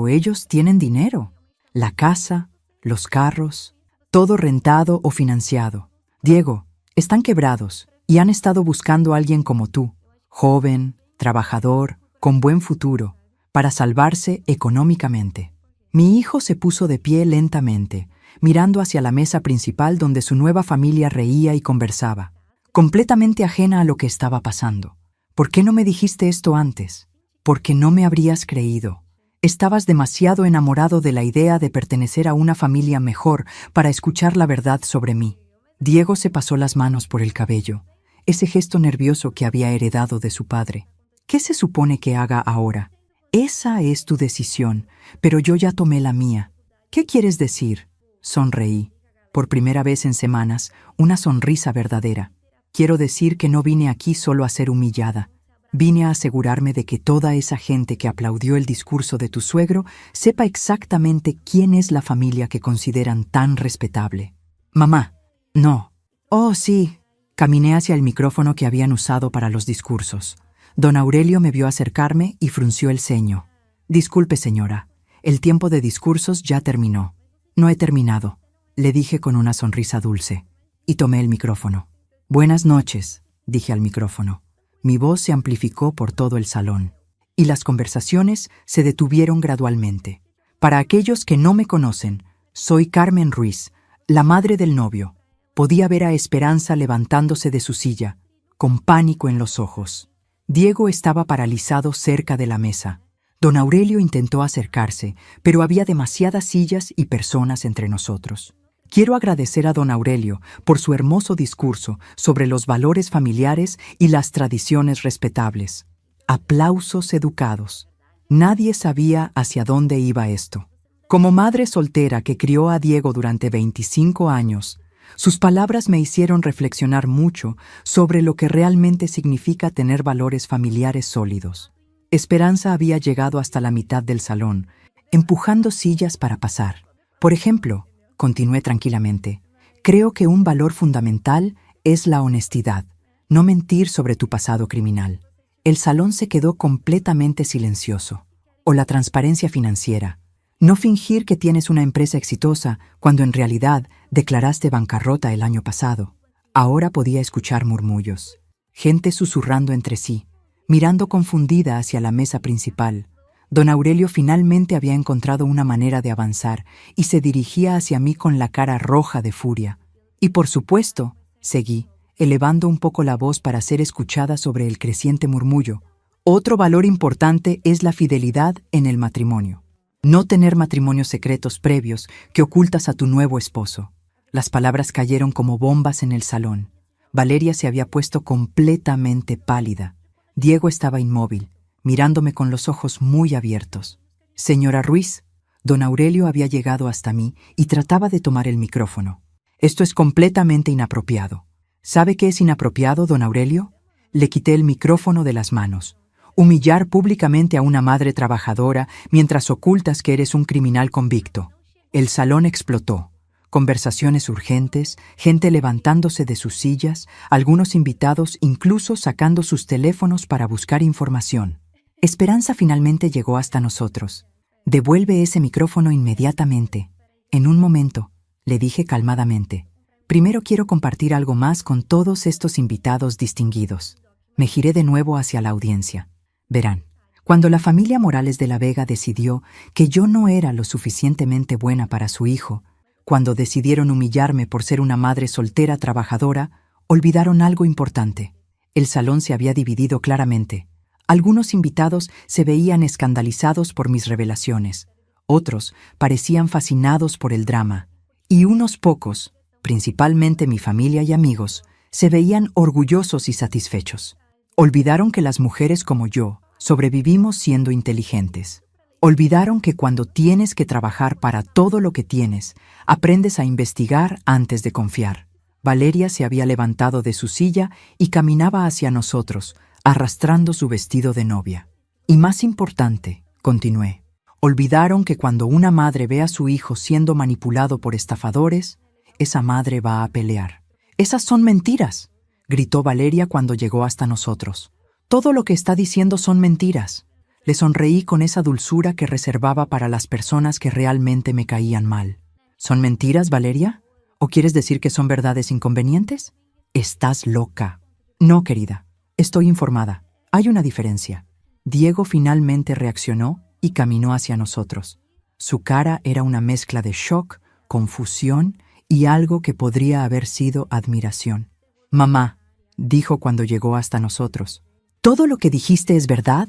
ellos tienen dinero. La casa, los carros, todo rentado o financiado. Diego, están quebrados y han estado buscando a alguien como tú, joven, trabajador, con buen futuro, para salvarse económicamente. Mi hijo se puso de pie lentamente, mirando hacia la mesa principal donde su nueva familia reía y conversaba, completamente ajena a lo que estaba pasando. ¿Por qué no me dijiste esto antes? Porque no me habrías creído. Estabas demasiado enamorado de la idea de pertenecer a una familia mejor para escuchar la verdad sobre mí. Diego se pasó las manos por el cabello, ese gesto nervioso que había heredado de su padre. ¿Qué se supone que haga ahora? Esa es tu decisión, pero yo ya tomé la mía. ¿Qué quieres decir? Sonreí. Por primera vez en semanas, una sonrisa verdadera. Quiero decir que no vine aquí solo a ser humillada. Vine a asegurarme de que toda esa gente que aplaudió el discurso de tu suegro sepa exactamente quién es la familia que consideran tan respetable. Mamá, no. Oh, sí. Caminé hacia el micrófono que habían usado para los discursos. Don Aurelio me vio acercarme y frunció el ceño. Disculpe, señora. El tiempo de discursos ya terminó. No he terminado, le dije con una sonrisa dulce. Y tomé el micrófono. Buenas noches, dije al micrófono. Mi voz se amplificó por todo el salón. Y las conversaciones se detuvieron gradualmente. Para aquellos que no me conocen, soy Carmen Ruiz, la madre del novio. Podía ver a Esperanza levantándose de su silla, con pánico en los ojos. Diego estaba paralizado cerca de la mesa. Don Aurelio intentó acercarse, pero había demasiadas sillas y personas entre nosotros. Quiero agradecer a don Aurelio por su hermoso discurso sobre los valores familiares y las tradiciones respetables. Aplausos educados. Nadie sabía hacia dónde iba esto. Como madre soltera que crió a Diego durante 25 años, sus palabras me hicieron reflexionar mucho sobre lo que realmente significa tener valores familiares sólidos. Esperanza había llegado hasta la mitad del salón, empujando sillas para pasar. Por ejemplo, continué tranquilamente, creo que un valor fundamental es la honestidad, no mentir sobre tu pasado criminal. El salón se quedó completamente silencioso. O la transparencia financiera. No fingir que tienes una empresa exitosa cuando en realidad declaraste bancarrota el año pasado. Ahora podía escuchar murmullos. Gente susurrando entre sí, mirando confundida hacia la mesa principal. Don Aurelio finalmente había encontrado una manera de avanzar y se dirigía hacia mí con la cara roja de furia. Y por supuesto, seguí, elevando un poco la voz para ser escuchada sobre el creciente murmullo. Otro valor importante es la fidelidad en el matrimonio. No tener matrimonios secretos previos que ocultas a tu nuevo esposo. Las palabras cayeron como bombas en el salón. Valeria se había puesto completamente pálida. Diego estaba inmóvil, mirándome con los ojos muy abiertos. Señora Ruiz, don Aurelio había llegado hasta mí y trataba de tomar el micrófono. Esto es completamente inapropiado. ¿Sabe qué es inapropiado, don Aurelio? Le quité el micrófono de las manos. Humillar públicamente a una madre trabajadora mientras ocultas que eres un criminal convicto. El salón explotó. Conversaciones urgentes, gente levantándose de sus sillas, algunos invitados incluso sacando sus teléfonos para buscar información. Esperanza finalmente llegó hasta nosotros. Devuelve ese micrófono inmediatamente. En un momento, le dije calmadamente. Primero quiero compartir algo más con todos estos invitados distinguidos. Me giré de nuevo hacia la audiencia. Verán, cuando la familia Morales de la Vega decidió que yo no era lo suficientemente buena para su hijo, cuando decidieron humillarme por ser una madre soltera trabajadora, olvidaron algo importante. El salón se había dividido claramente. Algunos invitados se veían escandalizados por mis revelaciones. Otros parecían fascinados por el drama. Y unos pocos, principalmente mi familia y amigos, se veían orgullosos y satisfechos. Olvidaron que las mujeres como yo sobrevivimos siendo inteligentes. Olvidaron que cuando tienes que trabajar para todo lo que tienes, aprendes a investigar antes de confiar. Valeria se había levantado de su silla y caminaba hacia nosotros, arrastrando su vestido de novia. Y más importante, continué, olvidaron que cuando una madre ve a su hijo siendo manipulado por estafadores, esa madre va a pelear. «Esas son mentiras», gritó Valeria cuando llegó hasta nosotros. «Todo lo que está diciendo son mentiras». Le sonreí con esa dulzura que reservaba para las personas que realmente me caían mal. ¿Son mentiras, Valeria? ¿O quieres decir que son verdades inconvenientes? Estás loca. No, querida. Estoy informada. Hay una diferencia. Diego finalmente reaccionó y caminó hacia nosotros. Su cara era una mezcla de shock, confusión y algo que podría haber sido admiración. «Mamá», dijo cuando llegó hasta nosotros, «¿todo lo que dijiste es verdad?»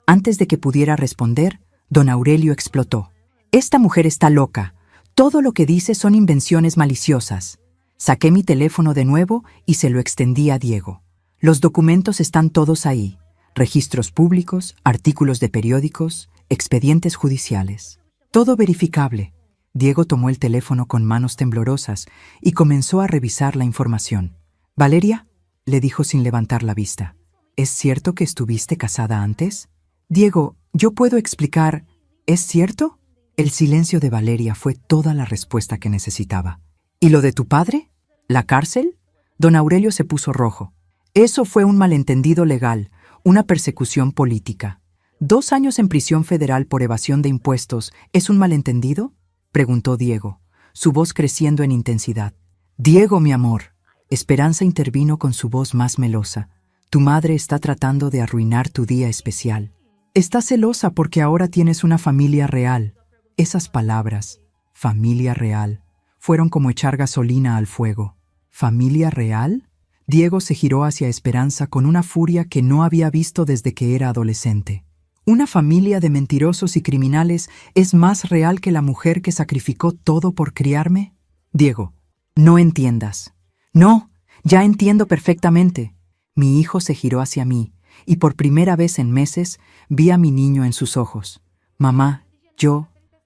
Antes de que pudiera responder, don Aurelio explotó. «Esta mujer está loca. Todo lo que dice son invenciones maliciosas». Saqué mi teléfono de nuevo y se lo extendí a Diego. «Los documentos están todos ahí. Registros públicos, artículos de periódicos, expedientes judiciales. Todo verificable». Diego tomó el teléfono con manos temblorosas y comenzó a revisar la información. «Valeria», le dijo sin levantar la vista, ¿Es cierto que estuviste casada antes? Diego, yo puedo explicar. ¿Es cierto? El silencio de Valeria fue toda la respuesta que necesitaba. ¿Y lo de tu padre? ¿La cárcel? Don Aurelio se puso rojo. Eso fue un malentendido legal, una persecución política. ¿2 años en prisión federal por evasión de impuestos es un malentendido? Preguntó Diego, su voz creciendo en intensidad. Diego, mi amor. Esperanza intervino con su voz más melosa. Tu madre está tratando de arruinar tu día especial. Está celosa porque ahora tienes una familia real. Esas palabras, familia real, fueron como echar gasolina al fuego. ¿Familia real? Diego se giró hacia Esperanza con una furia que no había visto desde que era adolescente. ¿Una familia de mentirosos y criminales es más real que la mujer que sacrificó todo por criarme? Diego, no entiendas. No, ya entiendo perfectamente. Mi hijo se giró hacia mí, y por primera vez en meses vi a mi niño en sus ojos. Mamá,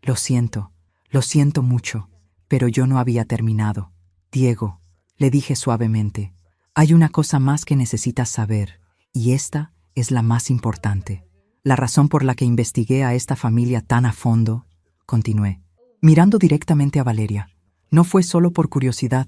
lo siento mucho, pero yo no había terminado. Diego, le dije suavemente, hay una cosa más que necesitas saber, y esta es la más importante. La razón por la que investigué a esta familia tan a fondo, continué, mirando directamente a Valeria, no fue solo por curiosidad.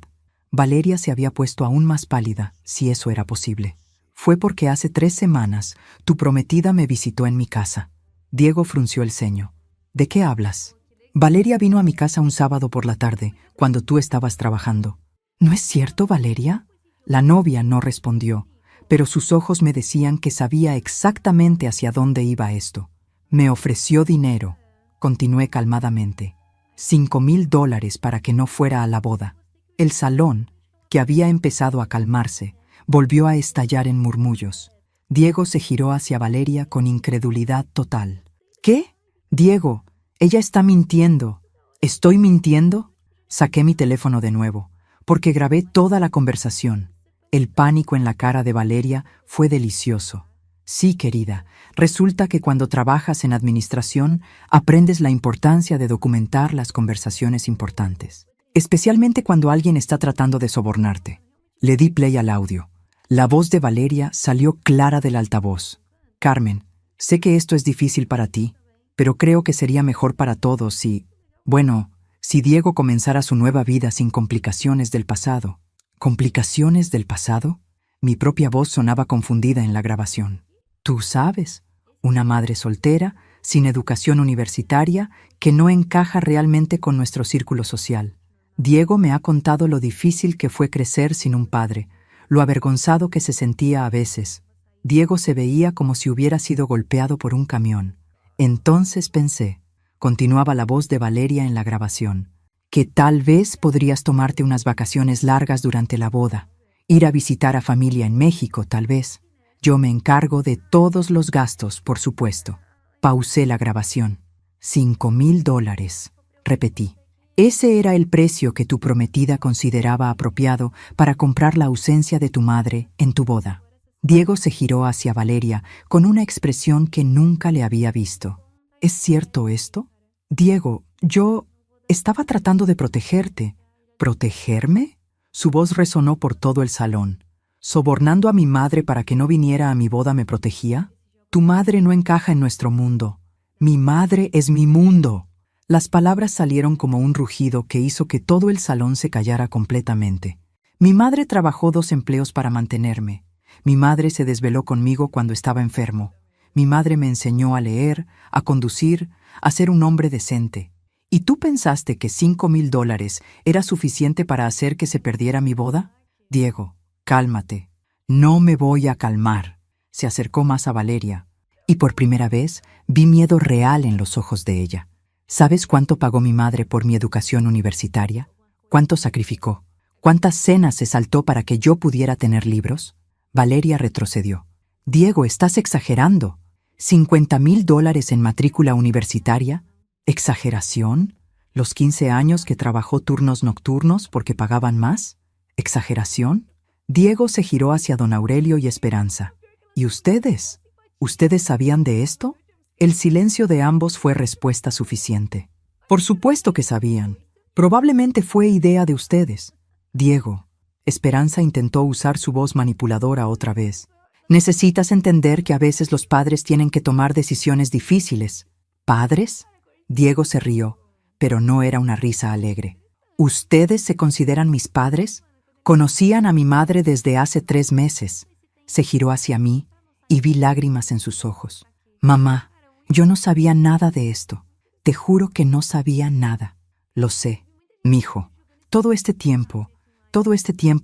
Valeria se había puesto aún más pálida, si eso era posible. Fue porque hace 3 semanas tu prometida me visitó en mi casa. Diego frunció el ceño. ¿De qué hablas? Valeria vino a mi casa un sábado por la tarde, cuando tú estabas trabajando. ¿No es cierto, Valeria? La novia no respondió, pero sus ojos me decían que sabía exactamente hacia dónde iba esto. Me ofreció dinero, continué calmadamente. $5,000 para que no fuera a la boda. El salón, que había empezado a calmarse, volvió a estallar en murmullos. Diego se giró hacia Valeria con incredulidad total. ¿Qué? Diego, ella está mintiendo. ¿Estoy mintiendo? Saqué mi teléfono de nuevo, porque grabé toda la conversación. El pánico en la cara de Valeria fue delicioso. Sí, querida, resulta que cuando trabajas en administración aprendes la importancia de documentar las conversaciones importantes, especialmente cuando alguien está tratando de sobornarte. Le di play al audio. La voz de Valeria salió clara del altavoz. Carmen, sé que esto es difícil para ti, pero creo que sería mejor para todos si Diego comenzara su nueva vida sin complicaciones del pasado. ¿Complicaciones del pasado? Mi propia voz sonaba confundida en la grabación. Tú sabes, una madre soltera, sin educación universitaria, que no encaja realmente con nuestro círculo social. Diego me ha contado lo difícil que fue crecer sin un padre, lo avergonzado que se sentía a veces. Diego se veía como si hubiera sido golpeado por un camión. Entonces pensé, continuaba la voz de Valeria en la grabación, que tal vez podrías tomarte unas vacaciones largas durante la boda, ir a visitar a familia en México, tal vez. Yo me encargo de todos los gastos, por supuesto. Pausé la grabación. $5,000, repetí. Ese era el precio que tu prometida consideraba apropiado para comprar la ausencia de tu madre en tu boda. Diego se giró hacia Valeria con una expresión que nunca le había visto. ¿Es cierto esto? Diego, yo estaba tratando de protegerte. ¿Protegerme? Su voz resonó por todo el salón. ¿Sobornando a mi madre para que no viniera a mi boda me protegía? Tu madre no encaja en nuestro mundo. Mi madre es mi mundo. Las palabras salieron como un rugido que hizo que todo el salón se callara completamente. Mi madre trabajó 2 empleos para mantenerme. Mi madre se desveló conmigo cuando estaba enfermo. Mi madre me enseñó a leer, a conducir, a ser un hombre decente. ¿Y tú pensaste que $5,000 era suficiente para hacer que se perdiera mi boda? Diego, cálmate. No me voy a calmar. Se acercó más a Valeria, y por primera vez vi miedo real en los ojos de ella. ¿Sabes cuánto pagó mi madre por mi educación universitaria? ¿Cuánto sacrificó? ¿Cuántas cenas se saltó para que yo pudiera tener libros? Valeria retrocedió. Diego, estás exagerando. $50,000 en matrícula universitaria. ¿Exageración? ¿Los 15 años que trabajó turnos nocturnos porque pagaban más? ¿Exageración? Diego se giró hacia don Aurelio y Esperanza. ¿Y ustedes? ¿Ustedes sabían de esto? El silencio de ambos fue respuesta suficiente. Por supuesto que sabían. Probablemente fue idea de ustedes. Diego. Esperanza intentó usar su voz manipuladora otra vez. Necesitas entender que a veces los padres tienen que tomar decisiones difíciles. ¿Padres? Diego se rió, pero no era una risa alegre. ¿Ustedes se consideran mis padres? Conocían a mi madre desde hace 3 meses. Se giró hacia mí y vi lágrimas en sus ojos. Mamá, yo no sabía nada de esto. Te juro que no sabía nada. Lo sé, mijo. Todo este tiempo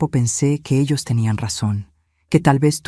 pensé que ellos tenían razón. Que tal vez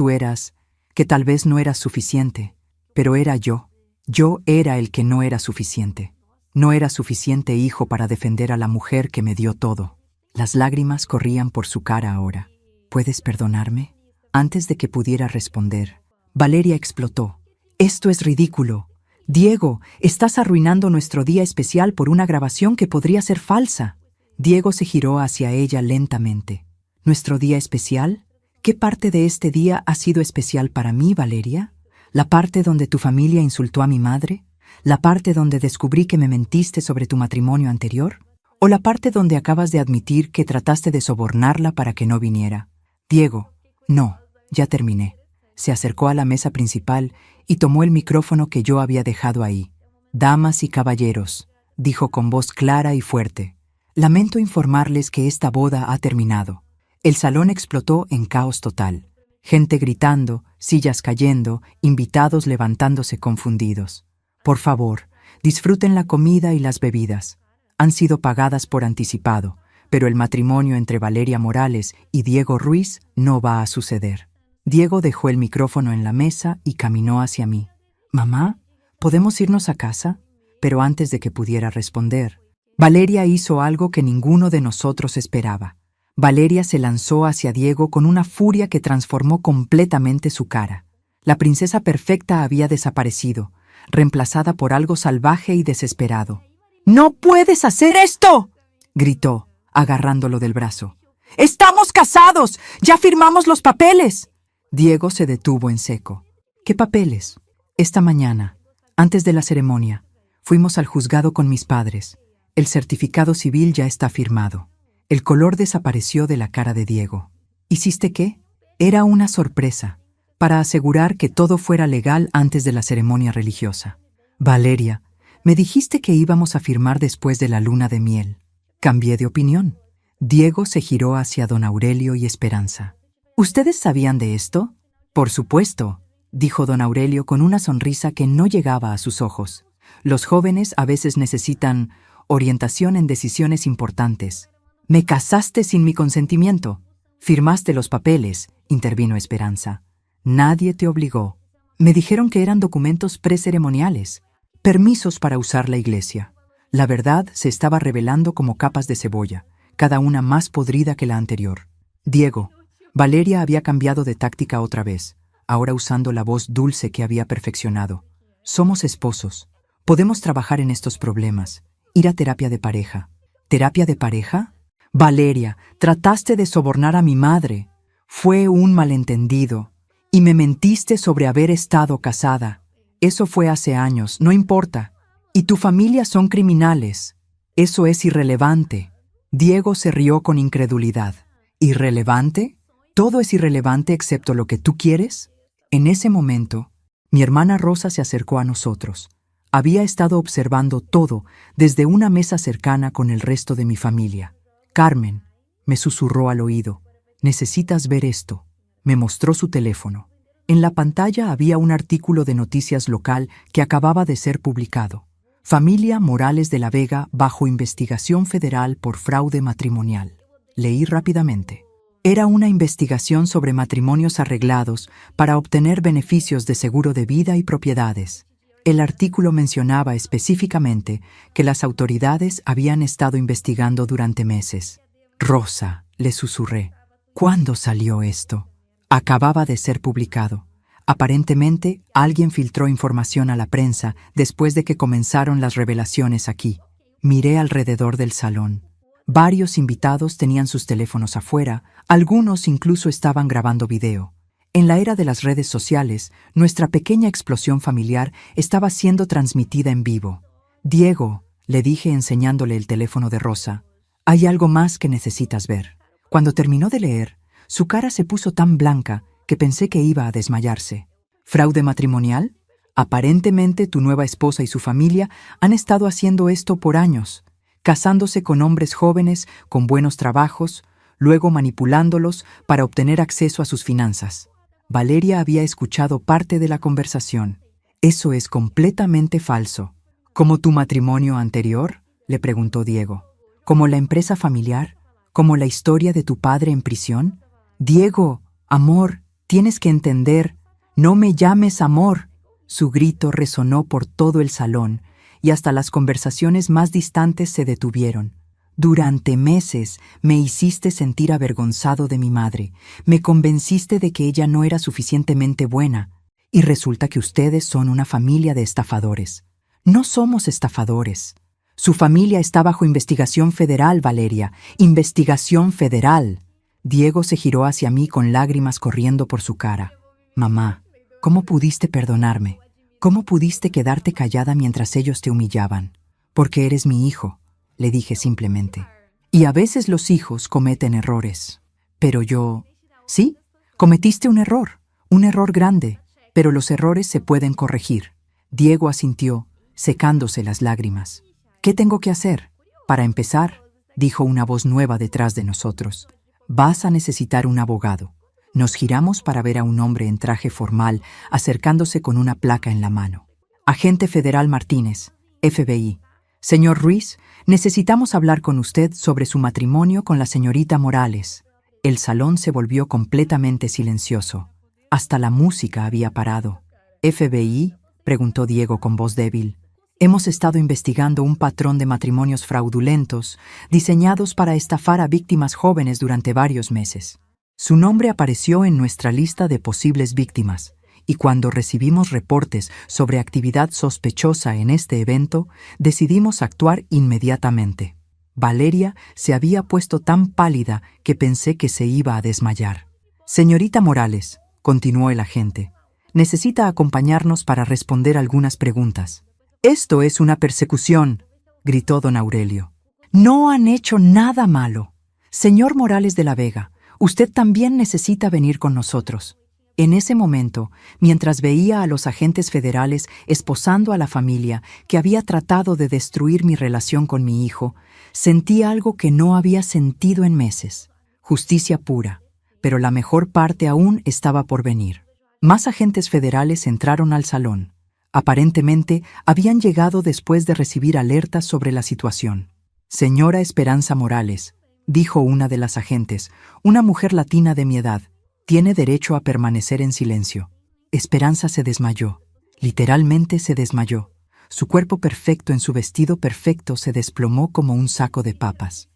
no eras suficiente. Pero era yo. Yo era el que no era suficiente. No era suficiente hijo para defender a la mujer que me dio todo. Las lágrimas corrían por su cara ahora. ¿Puedes perdonarme? Antes de que pudiera responder, Valeria explotó. Esto es ridículo. Diego, estás arruinando nuestro día especial por una grabación que podría ser falsa. Diego se giró hacia ella lentamente. ¿Nuestro día especial? ¿Qué parte de este día ha sido especial para mí, Valeria? ¿La parte donde tu familia insultó a mi madre? ¿La parte donde descubrí que me mentiste sobre tu matrimonio anterior? ¿O la parte donde acabas de admitir que trataste de sobornarla para que no viniera? Diego, no, ya terminé. Se acercó a la mesa principal y tomó el micrófono que yo había dejado ahí. Damas y caballeros, dijo con voz clara y fuerte, lamento informarles que esta boda ha terminado. El salón explotó en caos total. Gente gritando, sillas cayendo, invitados levantándose confundidos. Por favor, disfruten la comida y las bebidas. Han sido pagadas por anticipado, pero el matrimonio entre Valeria Morales y Diego Ruiz no va a suceder. Diego dejó el micrófono en la mesa y caminó hacia mí. «Mamá, ¿podemos irnos a casa?» Pero antes de que pudiera responder, Valeria hizo algo que ninguno de nosotros esperaba. Valeria se lanzó hacia Diego con una furia que transformó completamente su cara. La princesa perfecta había desaparecido, reemplazada por algo salvaje y desesperado. «¡No puedes hacer esto!», gritó, agarrándolo del brazo. «¡Estamos casados! ¡Ya firmamos los papeles!». Diego se detuvo en seco. «¿Qué papeles?». «Esta mañana, antes de la ceremonia, fuimos al juzgado con mis padres. El certificado civil ya está firmado». El color desapareció de la cara de Diego. ¿Hiciste qué? Era una sorpresa, para asegurar que todo fuera legal antes de la ceremonia religiosa. «Valeria, me dijiste que íbamos a firmar después de la luna de miel». Cambié de opinión. Diego se giró hacia don Aurelio y Esperanza. «¿Ustedes sabían de esto?». «Por supuesto», dijo don Aurelio con una sonrisa que no llegaba a sus ojos. «Los jóvenes a veces necesitan orientación en decisiones importantes». «Me casaste sin mi consentimiento». «Firmaste los papeles», intervino Esperanza. «Nadie te obligó. Me dijeron que eran documentos preceremoniales, permisos para usar la iglesia». La verdad se estaba revelando como capas de cebolla, cada una más podrida que la anterior. «Diego, Valeria había cambiado de táctica otra vez, ahora usando la voz dulce que había perfeccionado. Somos esposos. Podemos trabajar en estos problemas. Ir a terapia de pareja». «¿Terapia de pareja?» «Valeria, trataste de sobornar a mi madre. Fue un malentendido. Y me mentiste sobre haber estado casada. Eso fue hace años, no importa. Y tu familia son criminales. Eso es irrelevante». Diego se rió con incredulidad. «¿Irrelevante? ¿Todo es irrelevante excepto lo que tú quieres?». En ese momento, mi hermana Rosa se acercó a nosotros. Había estado observando todo desde una mesa cercana con el resto de mi familia. «Carmen», me susurró al oído, «necesitas ver esto». Me mostró su teléfono. En la pantalla había un artículo de noticias local que acababa de ser publicado. «Familia Morales de la Vega bajo investigación federal por fraude matrimonial». Leí rápidamente. Era una investigación sobre matrimonios arreglados para obtener beneficios de seguro de vida y propiedades. El artículo mencionaba específicamente que las autoridades habían estado investigando durante meses. «Rosa», le susurré, «¿cuándo salió esto?». Acababa de ser publicado. Aparentemente, alguien filtró información a la prensa después de que comenzaron las revelaciones aquí. Miré alrededor del salón. Varios invitados tenían sus teléfonos afuera, algunos incluso estaban grabando video. En la era de las redes sociales, nuestra pequeña explosión familiar estaba siendo transmitida en vivo. «Diego», le dije enseñándole el teléfono de Rosa, «hay algo más que necesitas ver». Cuando terminó de leer, su cara se puso tan blanca que pensé que iba a desmayarse. ¿Fraude matrimonial? Aparentemente tu nueva esposa y su familia han estado haciendo esto por años, casándose con hombres jóvenes con buenos trabajos, luego manipulándolos para obtener acceso a sus finanzas. Valeria había escuchado parte de la conversación. Eso es completamente falso. ¿Como tu matrimonio anterior?, le preguntó Diego. ¿Como la empresa familiar? ¿Como la historia de tu padre en prisión? Diego, amor, tienes que entender. No me llames amor. Su grito resonó por todo el salón y hasta las conversaciones más distantes se detuvieron. Durante meses me hiciste sentir avergonzado de mi madre, me convenciste de que ella no era suficientemente buena, y resulta que ustedes son una familia de estafadores. No somos estafadores. Su familia está bajo investigación federal, Valeria, investigación federal. Diego se giró hacia mí con lágrimas corriendo por su cara. Mamá, ¿cómo pudiste perdonarme? ¿Cómo pudiste quedarte callada mientras ellos te humillaban? Porque eres mi hijo, le dije simplemente. Y a veces los hijos cometen errores. Pero yo... Sí, cometiste un error grande, pero los errores se pueden corregir. Diego asintió, secándose las lágrimas. ¿Qué tengo que hacer? Para empezar, dijo una voz nueva detrás de nosotros. Vas a necesitar un abogado. Nos giramos para ver a un hombre en traje formal acercándose con una placa en la mano. Agente Federal Martínez, FBI. Señor Ruiz, necesitamos hablar con usted sobre su matrimonio con la señorita Morales. El salón se volvió completamente silencioso. Hasta la música había parado. ¿FBI?, preguntó Diego con voz débil. Hemos estado investigando un patrón de matrimonios fraudulentos diseñados para estafar a víctimas jóvenes durante varios meses. Su nombre apareció en nuestra lista de posibles víctimas, y cuando recibimos reportes sobre actividad sospechosa en este evento, decidimos actuar inmediatamente. Valeria se había puesto tan pálida que pensé que se iba a desmayar. Señorita Morales, continuó el agente, necesita acompañarnos para responder algunas preguntas. Esto es una persecución, gritó don Aurelio. No han hecho nada malo. Señor Morales de la Vega, usted también necesita venir con nosotros. En ese momento, mientras veía a los agentes federales esposando a la familia que había tratado de destruir mi relación con mi hijo, sentí algo que no había sentido en meses. Justicia pura, pero la mejor parte aún estaba por venir. Más agentes federales entraron al salón. Aparentemente, habían llegado después de recibir alertas sobre la situación. Señora Esperanza Morales, dijo una de las agentes, una mujer latina de mi edad, tiene derecho a permanecer en silencio. Esperanza se desmayó. Literalmente se desmayó. Su cuerpo perfecto en su vestido perfecto se desplomó como un saco de papas.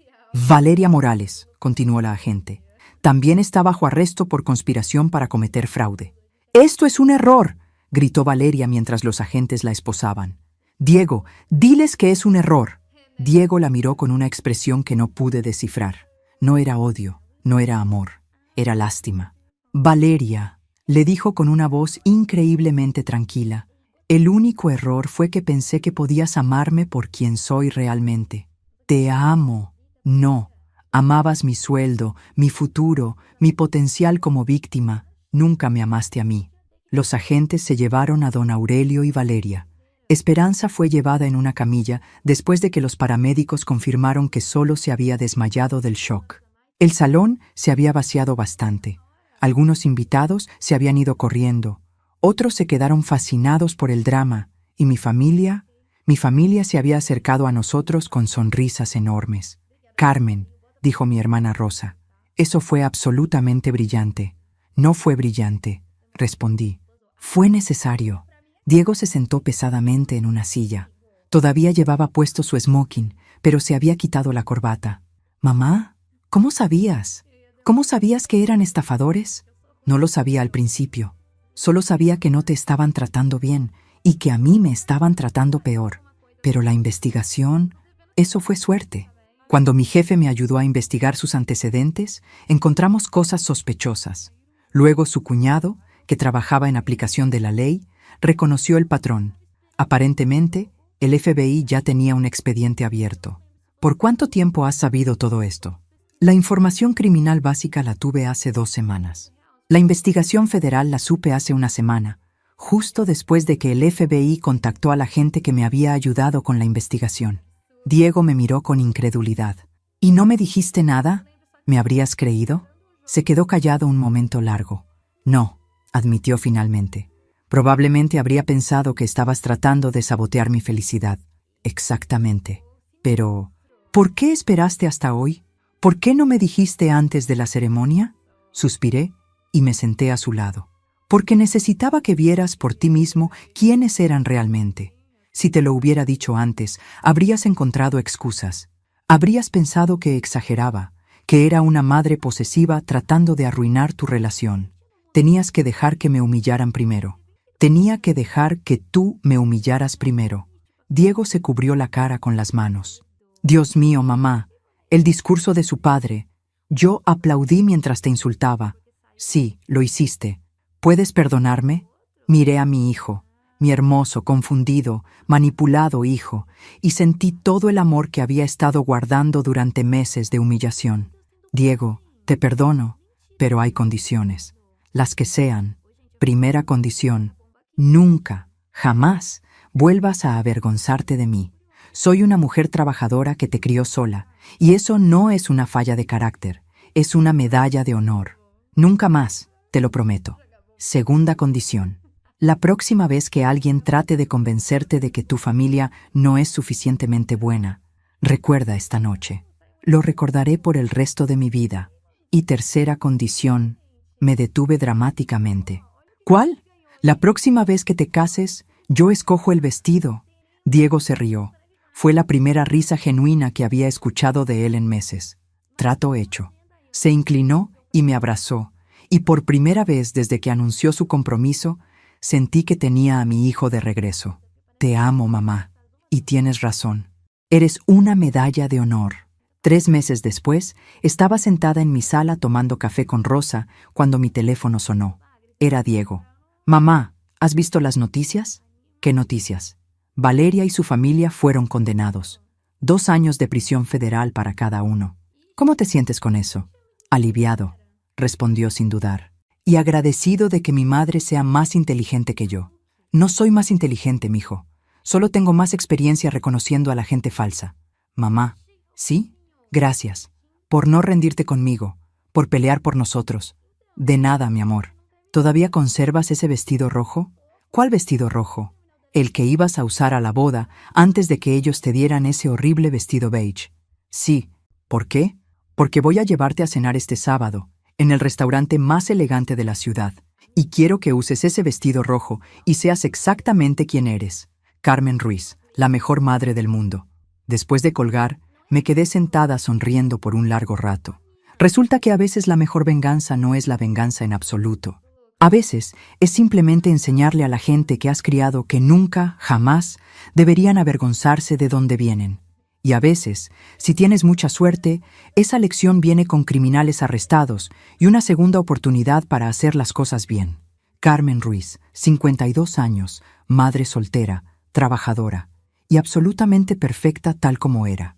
Valeria Morales, continuó la agente, también está bajo arresto por conspiración para cometer fraude. ¡Esto es un error!, gritó Valeria mientras los agentes la esposaban. Diego, diles que es un error. Diego la miró con una expresión que no pude descifrar. No era odio, no era amor, era lástima. Valeria, le dijo con una voz increíblemente tranquila, el único error fue que pensé que podías amarme por quien soy realmente. Te amo. No, amabas mi sueldo, mi futuro, mi potencial como víctima. Nunca me amaste a mí. Los agentes se llevaron a don Aurelio y Valeria. Esperanza fue llevada en una camilla después de que los paramédicos confirmaron que solo se había desmayado del shock. El salón se había vaciado bastante. Algunos invitados se habían ido corriendo. Otros se quedaron fascinados por el drama. Y mi familia se había acercado a nosotros con sonrisas enormes. Carmen, dijo mi hermana Rosa, eso fue absolutamente brillante. No fue brillante, respondí. Fue necesario. Diego se sentó pesadamente en una silla. Todavía llevaba puesto su smoking, pero se había quitado la corbata. «Mamá, ¿cómo sabías? ¿Cómo sabías que eran estafadores?» No lo sabía al principio. Solo sabía que no te estaban tratando bien y que a mí me estaban tratando peor. Pero la investigación, eso fue suerte. Cuando mi jefe me ayudó a investigar sus antecedentes, encontramos cosas sospechosas. Luego su cuñado, que trabajaba en aplicación de la ley, reconoció el patrón. Aparentemente, el FBI ya tenía un expediente abierto. ¿Por cuánto tiempo has sabido todo esto? La información criminal básica la tuve hace 2 semanas. La investigación federal la supe hace una semana, justo después de que el FBI contactó a la gente que me había ayudado con la investigación. Diego me miró con incredulidad. ¿Y no me dijiste nada? ¿Me habrías creído? Se quedó callado un momento largo. No, admitió finalmente. Probablemente habría pensado que estabas tratando de sabotear mi felicidad. Exactamente. Pero, ¿por qué esperaste hasta hoy? ¿Por qué no me dijiste antes de la ceremonia? Suspiré y me senté a su lado. Porque necesitaba que vieras por ti mismo quiénes eran realmente. Si te lo hubiera dicho antes, habrías encontrado excusas. Habrías pensado que exageraba, que era una madre posesiva tratando de arruinar tu relación. Tenías que dejar que me humillaran primero. Tenía que dejar que tú me humillaras primero. Diego se cubrió la cara con las manos. Dios mío, mamá, el discurso de su padre. Yo aplaudí mientras te insultaba. Sí, lo hiciste. ¿Puedes perdonarme? Miré a mi hijo, mi hermoso, confundido, manipulado hijo, y sentí todo el amor que había estado guardando durante meses de humillación. Diego, te perdono, pero hay condiciones. Las que sean. Primera condición. Nunca, jamás, vuelvas a avergonzarte de mí. Soy una mujer trabajadora que te crió sola, y eso no es una falla de carácter, es una medalla de honor. Nunca más, te lo prometo. Segunda condición. La próxima vez que alguien trate de convencerte de que tu familia no es suficientemente buena, recuerda esta noche. Lo recordaré por el resto de mi vida. Y tercera condición. Me detuve dramáticamente. ¿Cuál? La próxima vez que te cases, yo escojo el vestido. Diego se rió. Fue la primera risa genuina que había escuchado de él en meses. Trato hecho. Se inclinó y me abrazó, y por primera vez desde que anunció su compromiso, sentí que tenía a mi hijo de regreso. Te amo, mamá. Y tienes razón. Eres una medalla de honor. 3 meses después, estaba sentada en mi sala tomando café con Rosa cuando mi teléfono sonó. Era Diego. Mamá, ¿has visto las noticias? ¿Qué noticias? Valeria y su familia fueron condenados. 2 años de prisión federal para cada uno. ¿Cómo te sientes con eso? Aliviado, respondió sin dudar. Y agradecido de que mi madre sea más inteligente que yo. No soy más inteligente, mijo. Solo tengo más experiencia reconociendo a la gente falsa. Mamá, ¿sí? Gracias. Por no rendirte conmigo, por pelear por nosotros. De nada, mi amor. ¿Todavía conservas ese vestido rojo? ¿Cuál vestido rojo? El que ibas a usar a la boda antes de que ellos te dieran ese horrible vestido beige. Sí. ¿Por qué? Porque voy a llevarte a cenar este sábado, en el restaurante más elegante de la ciudad, y quiero que uses ese vestido rojo y seas exactamente quien eres. Carmen Ruiz, la mejor madre del mundo. Después de colgar, me quedé sentada sonriendo por un largo rato. Resulta que a veces la mejor venganza no es la venganza en absoluto. A veces es simplemente enseñarle a la gente que has criado que nunca, jamás, deberían avergonzarse de dónde vienen. Y a veces, si tienes mucha suerte, esa lección viene con criminales arrestados y una segunda oportunidad para hacer las cosas bien. Carmen Ruiz, 52 años, madre soltera, trabajadora y absolutamente perfecta tal como era.